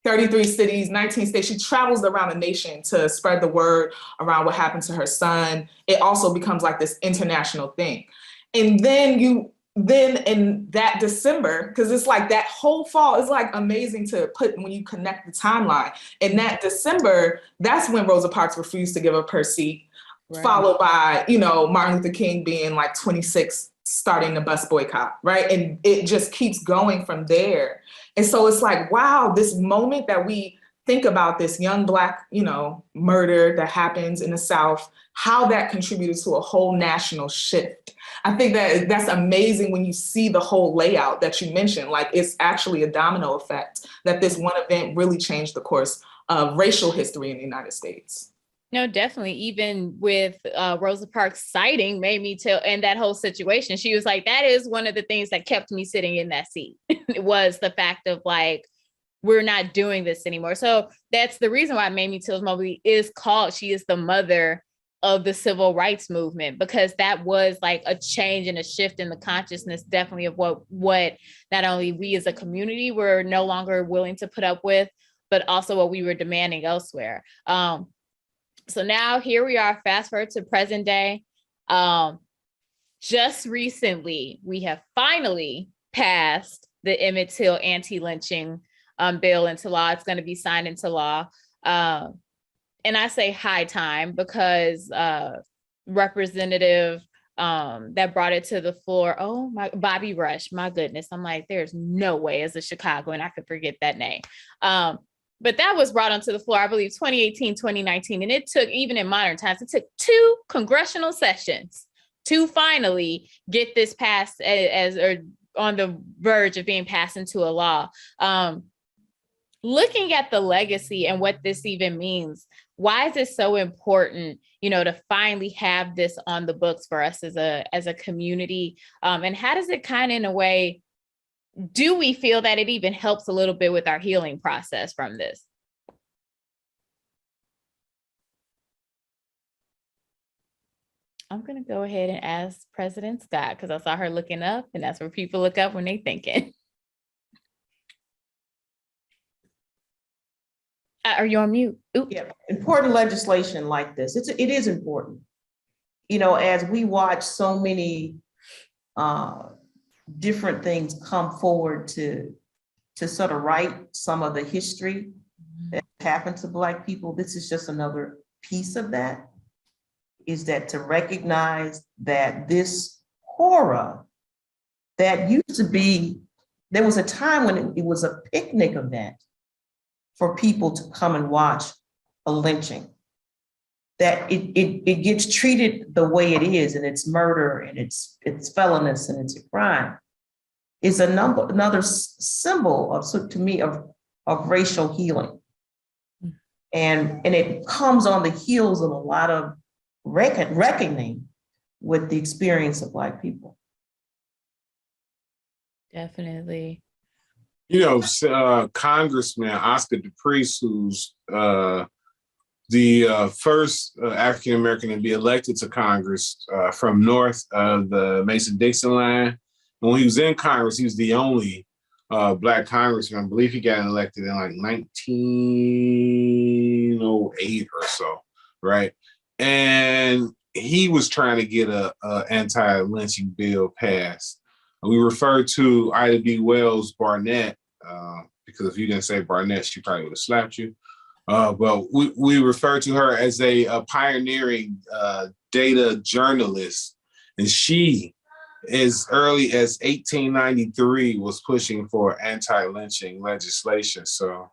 [SPEAKER 5] 33 cities, 19 states. She travels around the nation to spread the word around what happened to her son. It also becomes like this international thing. And then in that December, because it's like that whole fall is like amazing to put when you connect the timeline. In that December, that's when Rosa Parks refused to give up her seat, right, followed by, you know, Martin Luther King being like 26, starting the bus boycott, right? And it just keeps going from there. And so it's like, wow, this moment that we think about this young Black, you know, murder that happens in the South, how that contributed to a whole national shift. I think that's amazing when you see the whole layout that you mentioned. Like, it's actually a domino effect that this one event really changed the course of racial history in the United States.
[SPEAKER 2] No, definitely. Even with Rosa Parks citing Mamie Till and that whole situation, she was like, that is one of the things that kept me sitting in that seat. It was the fact of like, we're not doing this anymore. So that's the reason why Mamie Till's Mobley is called, she is the mother of the civil rights movement, because that was like a change and a shift in the consciousness, definitely, of what not only we as a community were no longer willing to put up with, but also what we were demanding elsewhere. So now here we are, fast forward to present day. Just recently, we have finally passed the Emmett Till anti-lynching bill into law. It's going to be signed into law. And I say high time because Representative that brought it to the floor, Bobby Rush, my goodness. I'm like, there's no way as a Chicagoan I could forget that name. But that was brought onto the floor, I believe, 2018, 2019. And it took, even in modern times, it took 2 congressional sessions to finally get this passed as or on the verge of being passed into a law. Looking at the legacy and what this even means, why is it so important, to finally have this on the books for us as a community? And how does it kind of, in a way, do we feel that it even helps a little bit with our healing process from this? I'm going to go ahead and ask President Scott, because I saw her looking up, and that's where people look up when they thinking. Are you on mute? Oops.
[SPEAKER 3] Yeah, important legislation like this. It is important. As we watch so many different things come forward to sort of write some of the history that happened to Black people, this is just another piece of that, is that to recognize that this horror that used to be, there was a time when it was a picnic event for people to come and watch a lynching, that it gets treated the way it is, and it's murder, and it's felonious, and it's a crime, is another symbol of, to me, of racial healing. And it comes on the heels of a lot of reckoning with the experience of Black people.
[SPEAKER 2] Definitely.
[SPEAKER 4] Congressman Oscar DePriest, who's the first African-American to be elected to Congress from north of the Mason-Dixon line. And when he was in Congress, he was the only Black congressman. I believe he got elected in like 1908 or so, right? And he was trying to get a anti-lynching bill passed. We refer to Ida B. Wells Barnett, because if you didn't say Barnett, she probably would have slapped you. But we refer to her as a pioneering data journalist. And she, as early as 1893, was pushing for anti-lynching legislation. So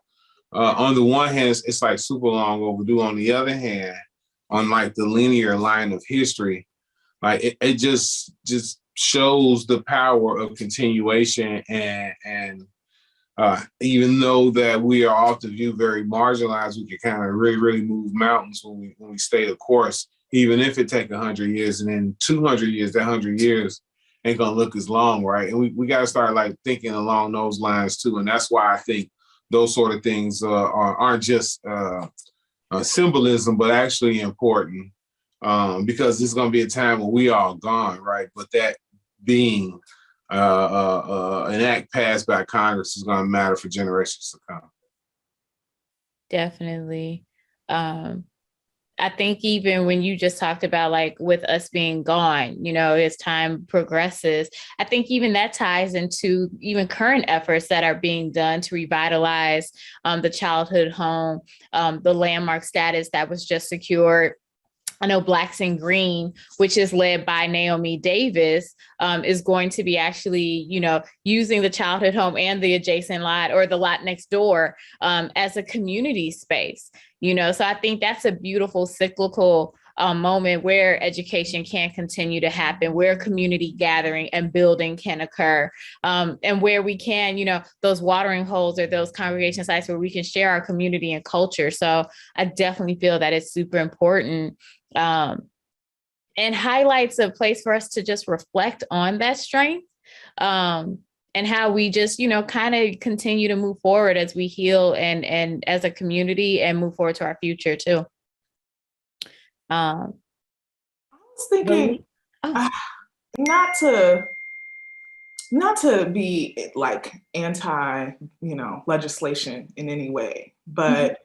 [SPEAKER 4] on the one hand, it's like super long overdue. On the other hand, on like the linear line of history, like it just shows the power of continuation, and even though that we are often viewed very marginalized, we can kind of really move mountains when we stay the course, even if it take 100 years, and then 200 years, that 100 years ain't gonna look as long, right? And we got to start like thinking along those lines too, and that's why I think those sort of things aren't just symbolism, but actually important, because this is gonna be a time when we all gone, right? But that being an act passed by Congress is going to matter for generations to come.
[SPEAKER 2] Definitely. I think even when you just talked about like with us being gone, as time progresses, I think even that ties into even current efforts that are being done to revitalize the childhood home, the landmark status that was just secured. I know Blacks in Green, which is led by Naomi Davis, is going to be actually, using the childhood home and the adjacent lot or the lot next door as a community space, So I think that's a beautiful cyclical moment where education can continue to happen, where community gathering and building can occur, and where we can, those watering holes or those congregation sites where we can share our community and culture. So I definitely feel that it's super important. And highlights a place for us to just reflect on that strength, and how we just, kind of continue to move forward as we heal and as a community and move forward to our future too.
[SPEAKER 5] I was thinking, not to be like anti, legislation in any way, but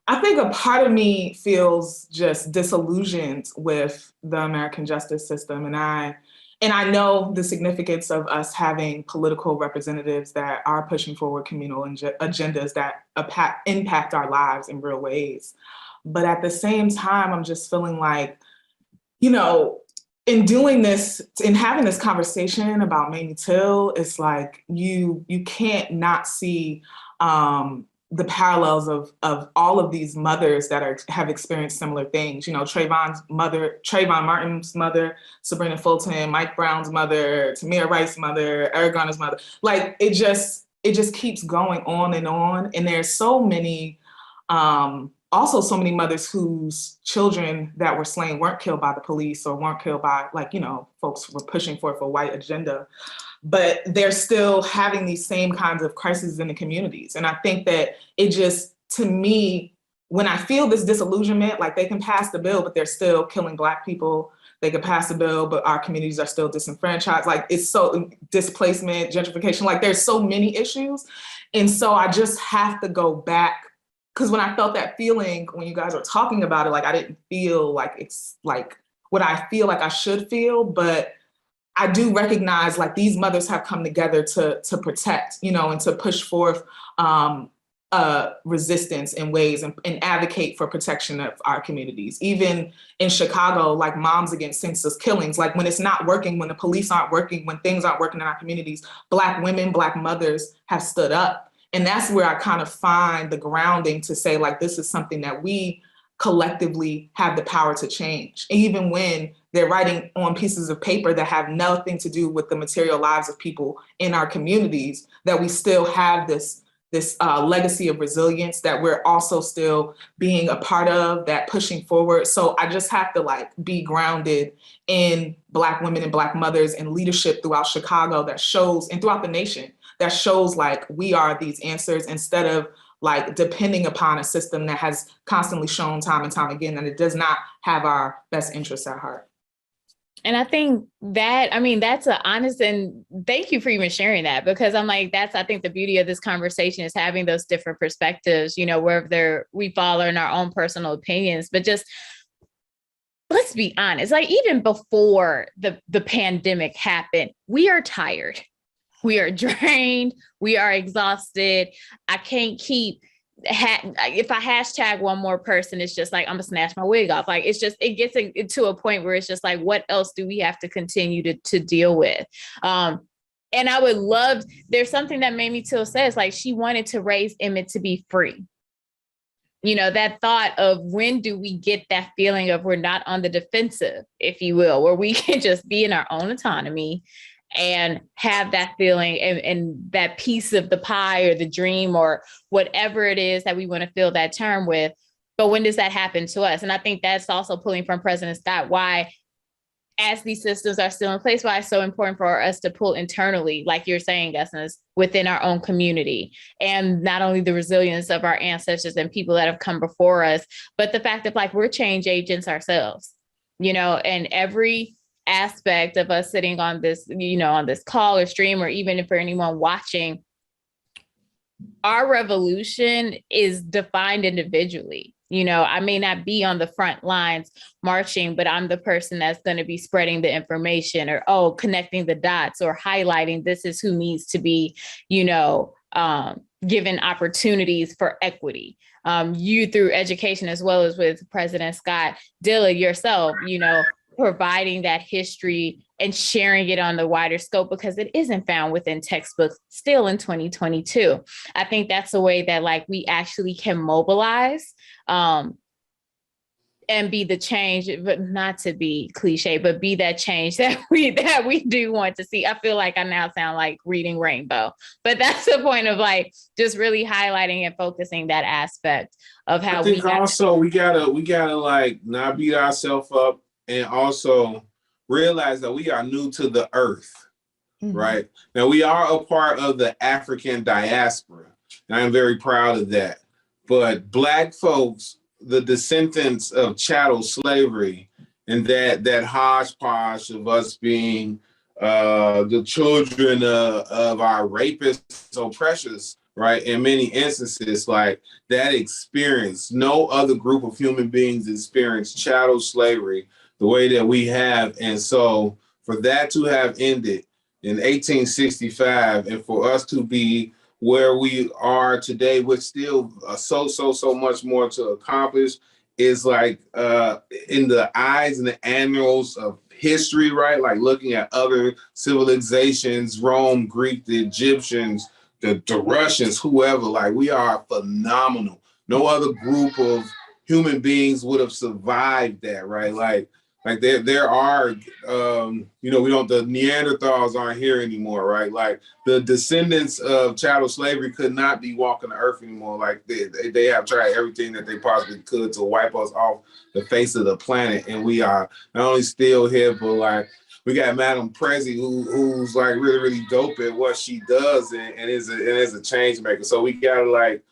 [SPEAKER 5] I think a part of me feels just disillusioned with the American justice system. And I know the significance of us having political representatives that are pushing forward communal agendas that impact our lives in real ways. But at the same time, I'm just feeling like, in doing this, in having this conversation about Emmett Till, it's like you can't not see the parallels of all of these mothers that have experienced similar things. You know, Trayvon Martin's mother, Sabrina Fulton, Mike Brown's mother, Tamir Rice's mother, Eric Garner's mother. Like it just keeps going on. And there's so many, also so many mothers whose children that were slain weren't killed by the police or weren't killed by, like, you know, folks who were pushing for a white agenda. But they're still having these same kinds of crises in the communities. And I think that it just, to me, when I feel this disillusionment, like they can pass the bill, but they're still killing Black people. They can pass the bill, but our communities are still disenfranchised. Like it's so displacement, gentrification, like there's so many issues. And so I just have to go back, because when I felt that feeling, when you guys were talking about it, like I didn't feel like it's like what I feel like I should feel, but I do recognize like these mothers have come together to protect, you know, and to push forth resistance in ways and advocate for protection of our communities. Even in Chicago, like Moms Against Senseless Killings, like when it's not working, when the police aren't working, when things aren't working in our communities, Black women, Black mothers have stood up. And that's where I kind of find the grounding to say, like, this is something that we collectively have the power to change, even when they're writing on pieces of paper that have nothing to do with the material lives of people in our communities, that we still have this legacy of resilience that we're also still being a part of, that pushing forward. So I just have to like be grounded in Black women and Black mothers and leadership throughout Chicago that shows, and throughout the nation, that shows like we are these answers, instead of like depending upon a system that has constantly shown time and time again that it does not have our best interests at heart.
[SPEAKER 2] And I think that, I mean, that's an honest, and thank you for even sharing that, because I'm like, I think the beauty of this conversation is having those different perspectives, you know, where we follow in our own personal opinions, but just, let's be honest, like even before the pandemic happened, we are tired. We are drained. We are exhausted. I can't keep, if I hashtag one more person, it's just like, I'm gonna snatch my wig off. Like, it's just, it gets to a point where it's just like, what else do we have to continue to deal with? And I would love, there's something that Mamie Till says, like she wanted to raise Emmett to be free. You know, that thought of when do we get that feeling of we're not on the defensive, if you will, where we can just be in our own autonomy and have that feeling and that piece of the pie or the dream or whatever it is that we want to fill that term with. But when does that happen to us? And I think that's also pulling from President Scott, why, as these systems are still in place, why it's so important for us to pull internally, like you're saying, Essence, within our own community. And not only the resilience of our ancestors and people that have come before us, but the fact that like we're change agents ourselves, you know, and every aspect of us sitting on this, you know, on this call or stream, or even for anyone watching, our revolution is defined individually. You know, I may not be on the front lines marching, but I'm the person that's going to be spreading the information or, connecting the dots or highlighting this is who needs to be, you know, given opportunities for equity. You through education, as well as with President Scott, Dilla, yourself, you know, providing that history and sharing it on the wider scope, because it isn't found within textbooks still in 2022. I think that's a way that like we actually can mobilize and be the change, but not to be cliche, but be that change that we do want to see. I feel like I now sound like reading Rainbow, but that's the point of like just really highlighting and focusing that aspect of how
[SPEAKER 4] we gotta like not beat ourselves up, and also realize that we are new to the earth, right? Now, we are a part of the African diaspora, and I'm very proud of that. But Black folks, the descendants of chattel slavery, and that hodgepodge of us being the children of our rapists, oppressors, right? In many instances, like that experience, no other group of human beings experienced chattel slavery the way that we have. And so for that to have ended in 1865, and for us to be where we are today, with still so much more to accomplish, is like in the eyes and the annals of history, right? Like looking at other civilizations, Rome, Greek, the Egyptians, the Russians, whoever, like we are phenomenal. No other group of human beings would have survived that, right? Like there are, we don't, the Neanderthals aren't here anymore, right? Like the descendants of chattel slavery could not be walking the earth anymore. Like they have tried everything that they possibly could to wipe us off the face of the planet. And we are not only still here, but like we got Madam Prezi who's like really, really dope at what she does and is a change maker. So we gotta like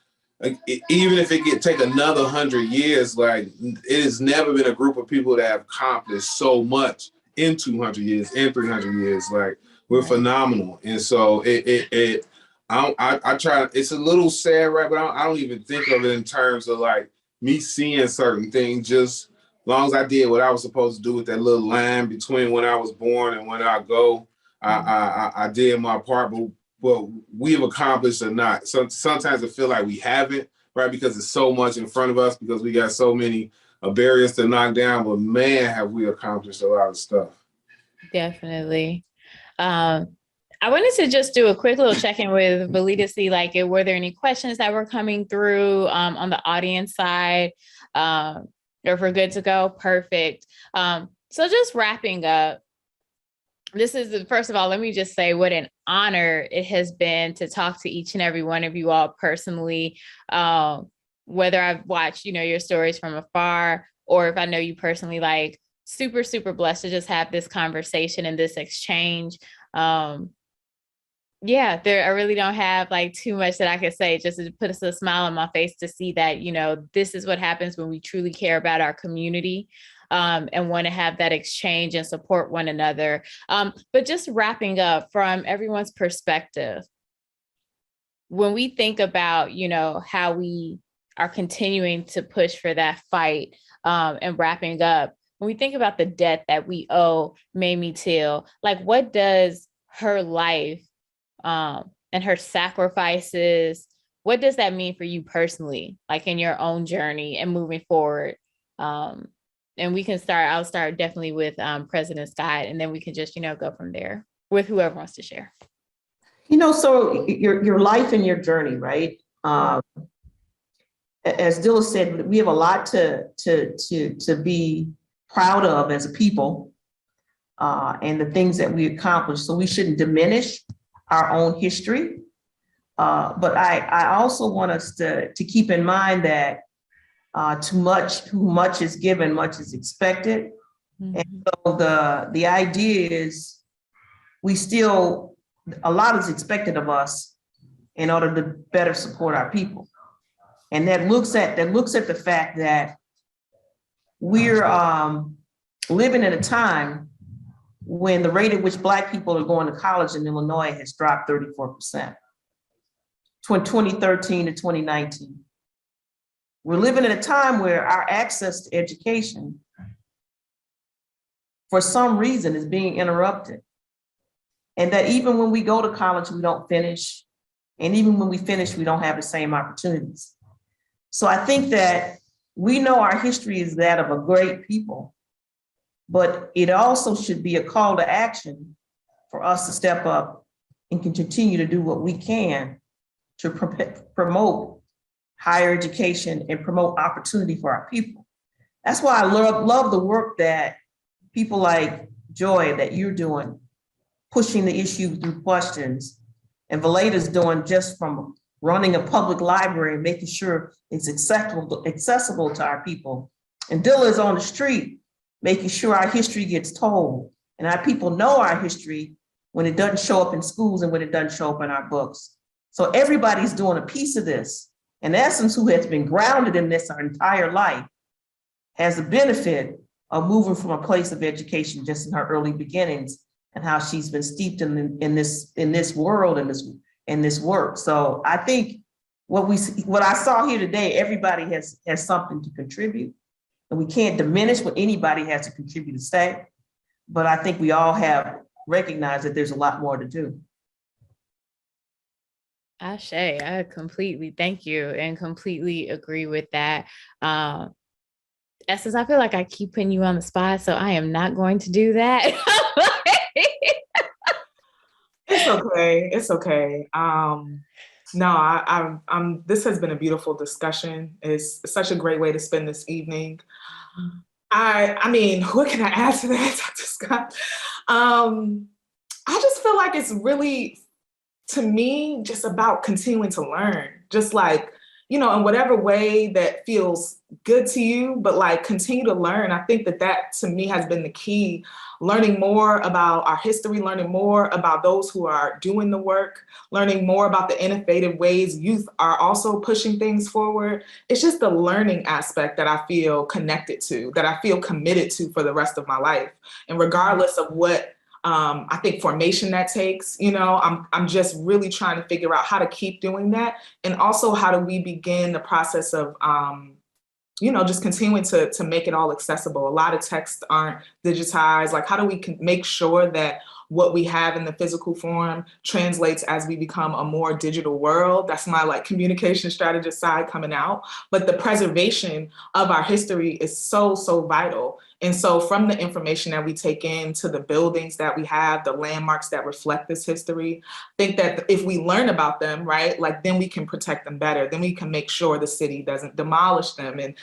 [SPEAKER 4] even if it take another 100 years, like it has never been a group of people that have accomplished so much in 200 years, in 300 years. Like we're phenomenal, and so I try. It's a little sad, right? But I don't even think of it in terms of like me seeing certain things. Just as long as I did what I was supposed to do with that little line between when I was born and when I go, I did my part. But we've accomplished or not. So sometimes I feel like we haven't, right? Because there's so much in front of us, because we got so many barriers to knock down. But man, have we accomplished a lot of stuff.
[SPEAKER 2] Definitely. I wanted to just do a quick little check-in with Valida to see, like, were there any questions that were coming through on the audience side? Or if we're good to go, perfect. So just wrapping up, first of all, let me just say what an honor it has been to talk to each and every one of you all personally, whether I've watched, your stories from afar, or if I know you personally, like super, super blessed to just have this conversation and this exchange. I really don't have like too much that I could say, just to put a smile on my face to see that, this is what happens when we truly care about our community. And want to have that exchange and support one another. But just wrapping up from everyone's perspective, when we think about, how we are continuing to push for that fight, and wrapping up, when we think about the debt that we owe Mamie Till, like what does her life and her sacrifices, what does that mean for you personally, like in your own journey and moving forward? And we can I'll start definitely with President Scott, and then we can just, go from there with whoever wants to share.
[SPEAKER 3] So your life and your journey, right? As Dilla said, we have a lot to be proud of as a people, and the things that we accomplished. So we shouldn't diminish our own history. But I also want us to keep in mind that too much is given, much is expected. Mm-hmm. And so the idea is a lot is expected of us in order to better support our people. And that looks at the fact that we're living in a time when the rate at which Black people are going to college in Illinois has dropped 34%, 2013 to 2019. We're living in a time where our access to education, for some reason, is being interrupted. And that even when we go to college, we don't finish. And even when we finish, we don't have the same opportunities. So I think that we know our history is that of a great people, but it also should be a call to action for us to step up and continue to do what we can to promote higher education and promote opportunity for our people. That's why I love the work that people like Joy, that you're doing, pushing the issue through questions, and Valida's doing just from running a public library and making sure it's accessible to our people. And Dilla is on the street, making sure our history gets told and our people know our history when it doesn't show up in schools and when it doesn't show up in our books. So everybody's doing a piece of this. In essence, who has been grounded in this our entire life has the benefit of moving from a place of education just in her early beginnings, and how she's been steeped in this world and this work. So I think what I saw here today, everybody has something to contribute, and we can't diminish what anybody has to contribute to say. But I think we all have recognized that there's a lot more to do.
[SPEAKER 2] Ashe, I completely thank you and completely agree with that. Essence, I feel like I keep putting you on the spot, so I am not going to do that.
[SPEAKER 5] It's okay. It's okay. No, I'm. This has been a beautiful discussion. It's such a great way to spend this evening. I mean, what can I add to that, Dr. Scott? I just feel like it's really, to me, just about continuing to learn, just like, in whatever way that feels good to you, but like continue to learn. I think that to me has been the key, learning more about our history, learning more about those who are doing the work, learning more about the innovative ways youth are also pushing things forward. It's just the learning aspect that I feel connected to, that I feel committed to for the rest of my life. And regardless of what I think formation that takes, I'm just really trying to figure out how to keep doing that. And also how do we begin the process of, just continuing to make it all accessible. A lot of texts aren't digitized. Like, how do we make sure that what we have in the physical form translates as we become a more digital world? That's my like communication strategist side coming out. But the preservation of our history is so, so vital. And so from the information that we take in to the buildings that we have, the landmarks that reflect this history, I think that if we learn about them, right, like then we can protect them better. Then we can make sure the city doesn't demolish them. And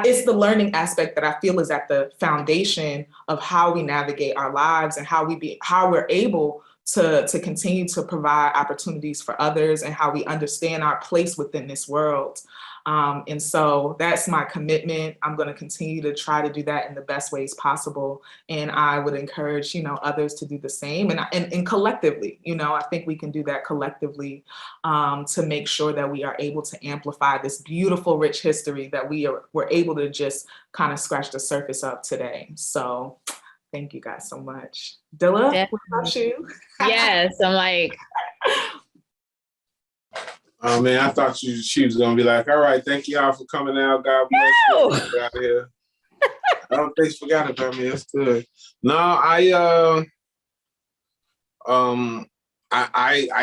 [SPEAKER 5] it's the learning aspect that I feel is at the foundation of how we navigate our lives and how we're able to continue to provide opportunities for others and how we understand our place within this world. And so that's my commitment. I'm going to continue to try to do that in the best ways possible. And I would encourage, others to do the same and collectively, I think we can do that collectively to make sure that we are able to amplify this beautiful, rich history that we're able to just kind of scratch the surface of today. So thank you guys so much. Dilla,
[SPEAKER 2] Definitely.
[SPEAKER 5] what about you?
[SPEAKER 2] Yes, I'm like,
[SPEAKER 4] Oh man, I thought she was gonna be like, all right, thank you all for coming out. God bless you. Get out of here. I don't think she forgot about me. That's good. No, I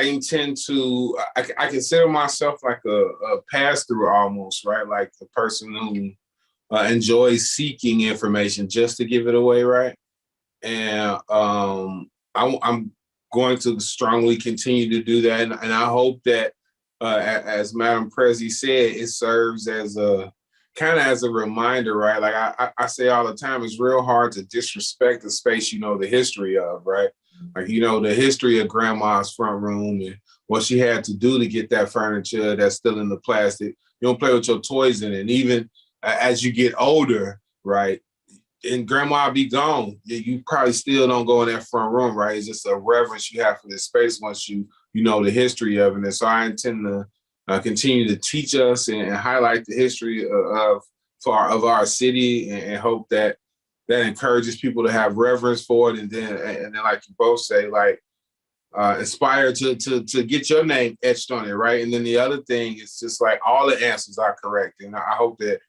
[SPEAKER 4] intend to. I consider myself like a pass through almost, right? Like the person who enjoys seeking information just to give it away, right? And I'm going to strongly continue to do that, and I hope that. As Madam Prezi said, it serves as a kind of as a reminder, right? Like I say all the time, it's real hard to disrespect the space you know the history of, right? Like the history of Grandma's front room and what she had to do to get that furniture that's still in the plastic. You don't play with your toys in it. And even as you get older, right? And Grandma be gone, you probably still don't go in that front room, right? It's just a reverence you have for this space once you know the history of it. And so I intend to continue to teach us and highlight the history of our city and hope that encourages people to have reverence for it. And then like you both say, like inspire to get your name etched on it, right? And then the other thing is just like all the answers are correct. And I hope that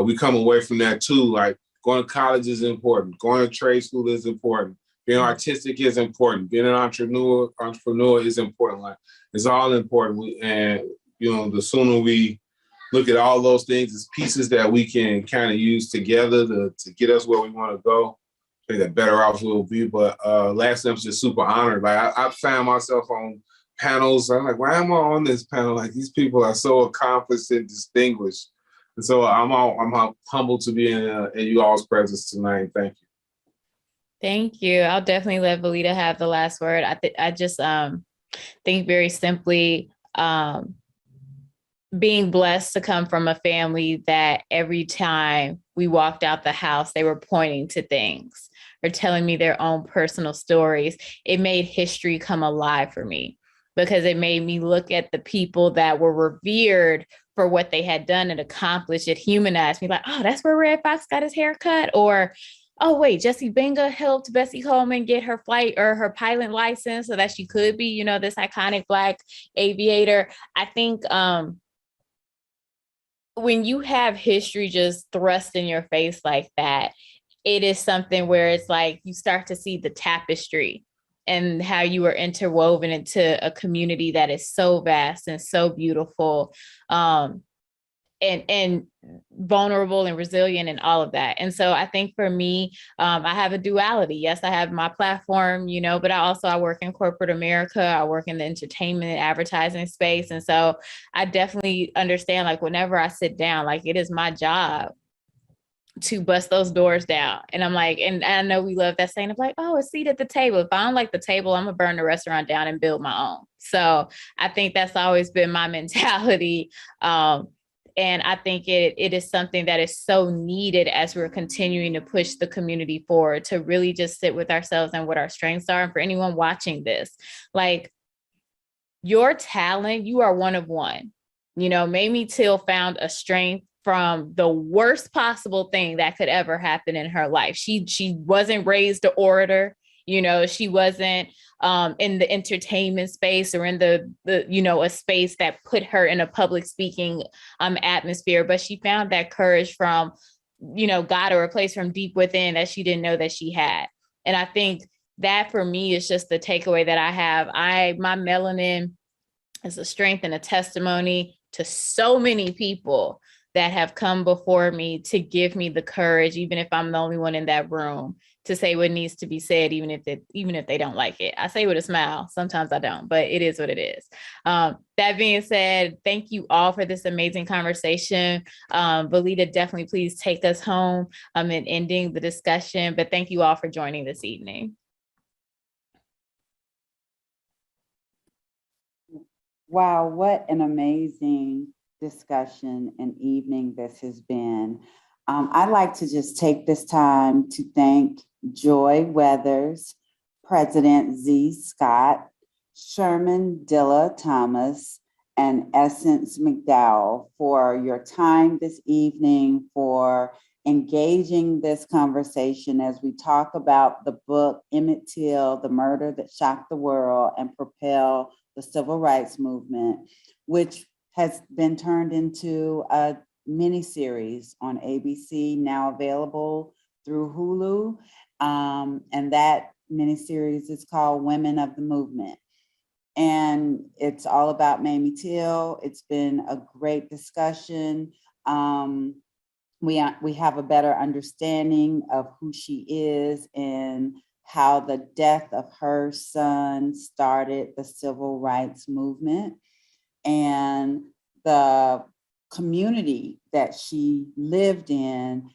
[SPEAKER 4] we come away from that too, like going to college is important. Going to trade school is important. Being artistic is important. Being an entrepreneur is important. Like it's all important. And the sooner we look at all those things as pieces that we can kind of use together to get us where we want to go, I think the better off we'll be. But lastly, I'm just super honored. Like I found myself on panels. I'm like, why am I on this panel? Like these people are so accomplished and distinguished. And so I'm humbled to be in you all's presence tonight. Thank you.
[SPEAKER 2] thank you. I'll definitely let Valita have the last word. I just think very simply, being blessed to come from a family that every time we walked out the house, they were pointing to things or telling me their own personal stories. It made history come alive for me because it made me look at the people that were revered for what they had done and accomplished. It humanized me, like, oh, that's where Red Fox got his hair cut. Or, oh, wait, Jessie Benga helped Bessie Coleman get her flight or her pilot license so that she could be, this iconic Black aviator. I think when you have history just thrust in your face like that, it is something where it's like you start to see the tapestry and how you are interwoven into a community that is so vast and so beautiful. and vulnerable and resilient and all of that. And so I think for me, I have a duality. Yes, I have my platform, but I work in corporate America. I work in the entertainment and advertising space. And so I definitely understand, like, whenever I sit down, like, it is my job to bust those doors down. And I'm like, and I know we love that saying of like, oh, a seat at the table. If I don't like the table, I'm gonna burn the restaurant down and build my own. So I think that's always been my mentality. And I think it is something that is so needed as we're continuing to push the community forward, to really just sit with ourselves and what our strengths are. And for anyone watching this, like, your talent, you are one of one. Mamie Till found a strength from the worst possible thing that could ever happen in her life. She wasn't raised an orator. She wasn't in the entertainment space or in the a space that put her in a public speaking atmosphere, but she found that courage from, God, or a place from deep within that she didn't know that she had. And I think that for me is just the takeaway that I have. My melanin is a strength and a testimony to so many people that have come before me to give me the courage, even if I'm the only one in that room, to say what needs to be said, even if they don't like it. I say with a smile. Sometimes I don't, but it is what it is. That being said, thank you all for this amazing conversation. Valita, definitely please take us home in ending the discussion, but thank you all for joining this evening.
[SPEAKER 1] Wow, what an amazing discussion and evening this has been. I'd like to just take this time to thank Joy Weathers, President Z. Scott, Sherman Dilla Thomas, and Essence McDowell for your time this evening, for engaging this conversation as we talk about the book Emmett Till, The Murder That Shocked the World and Propelled the Civil Rights Movement, which has been turned into a miniseries on ABC, now available through Hulu. And that miniseries is called Women of the Movement. And it's all about Mamie Till. It's been a great discussion. We have a better understanding of who she is and how the death of her son started the civil rights movement, and the community that she lived in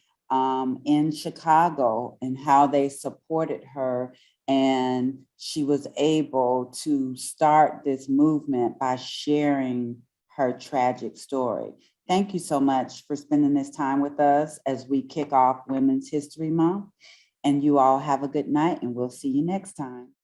[SPEAKER 1] Chicago, and how they supported her. And she was able to start this movement by sharing her tragic story. Thank you so much for spending this time with us as we kick off Women's History Month. And you all have a good night, and we'll see you next time.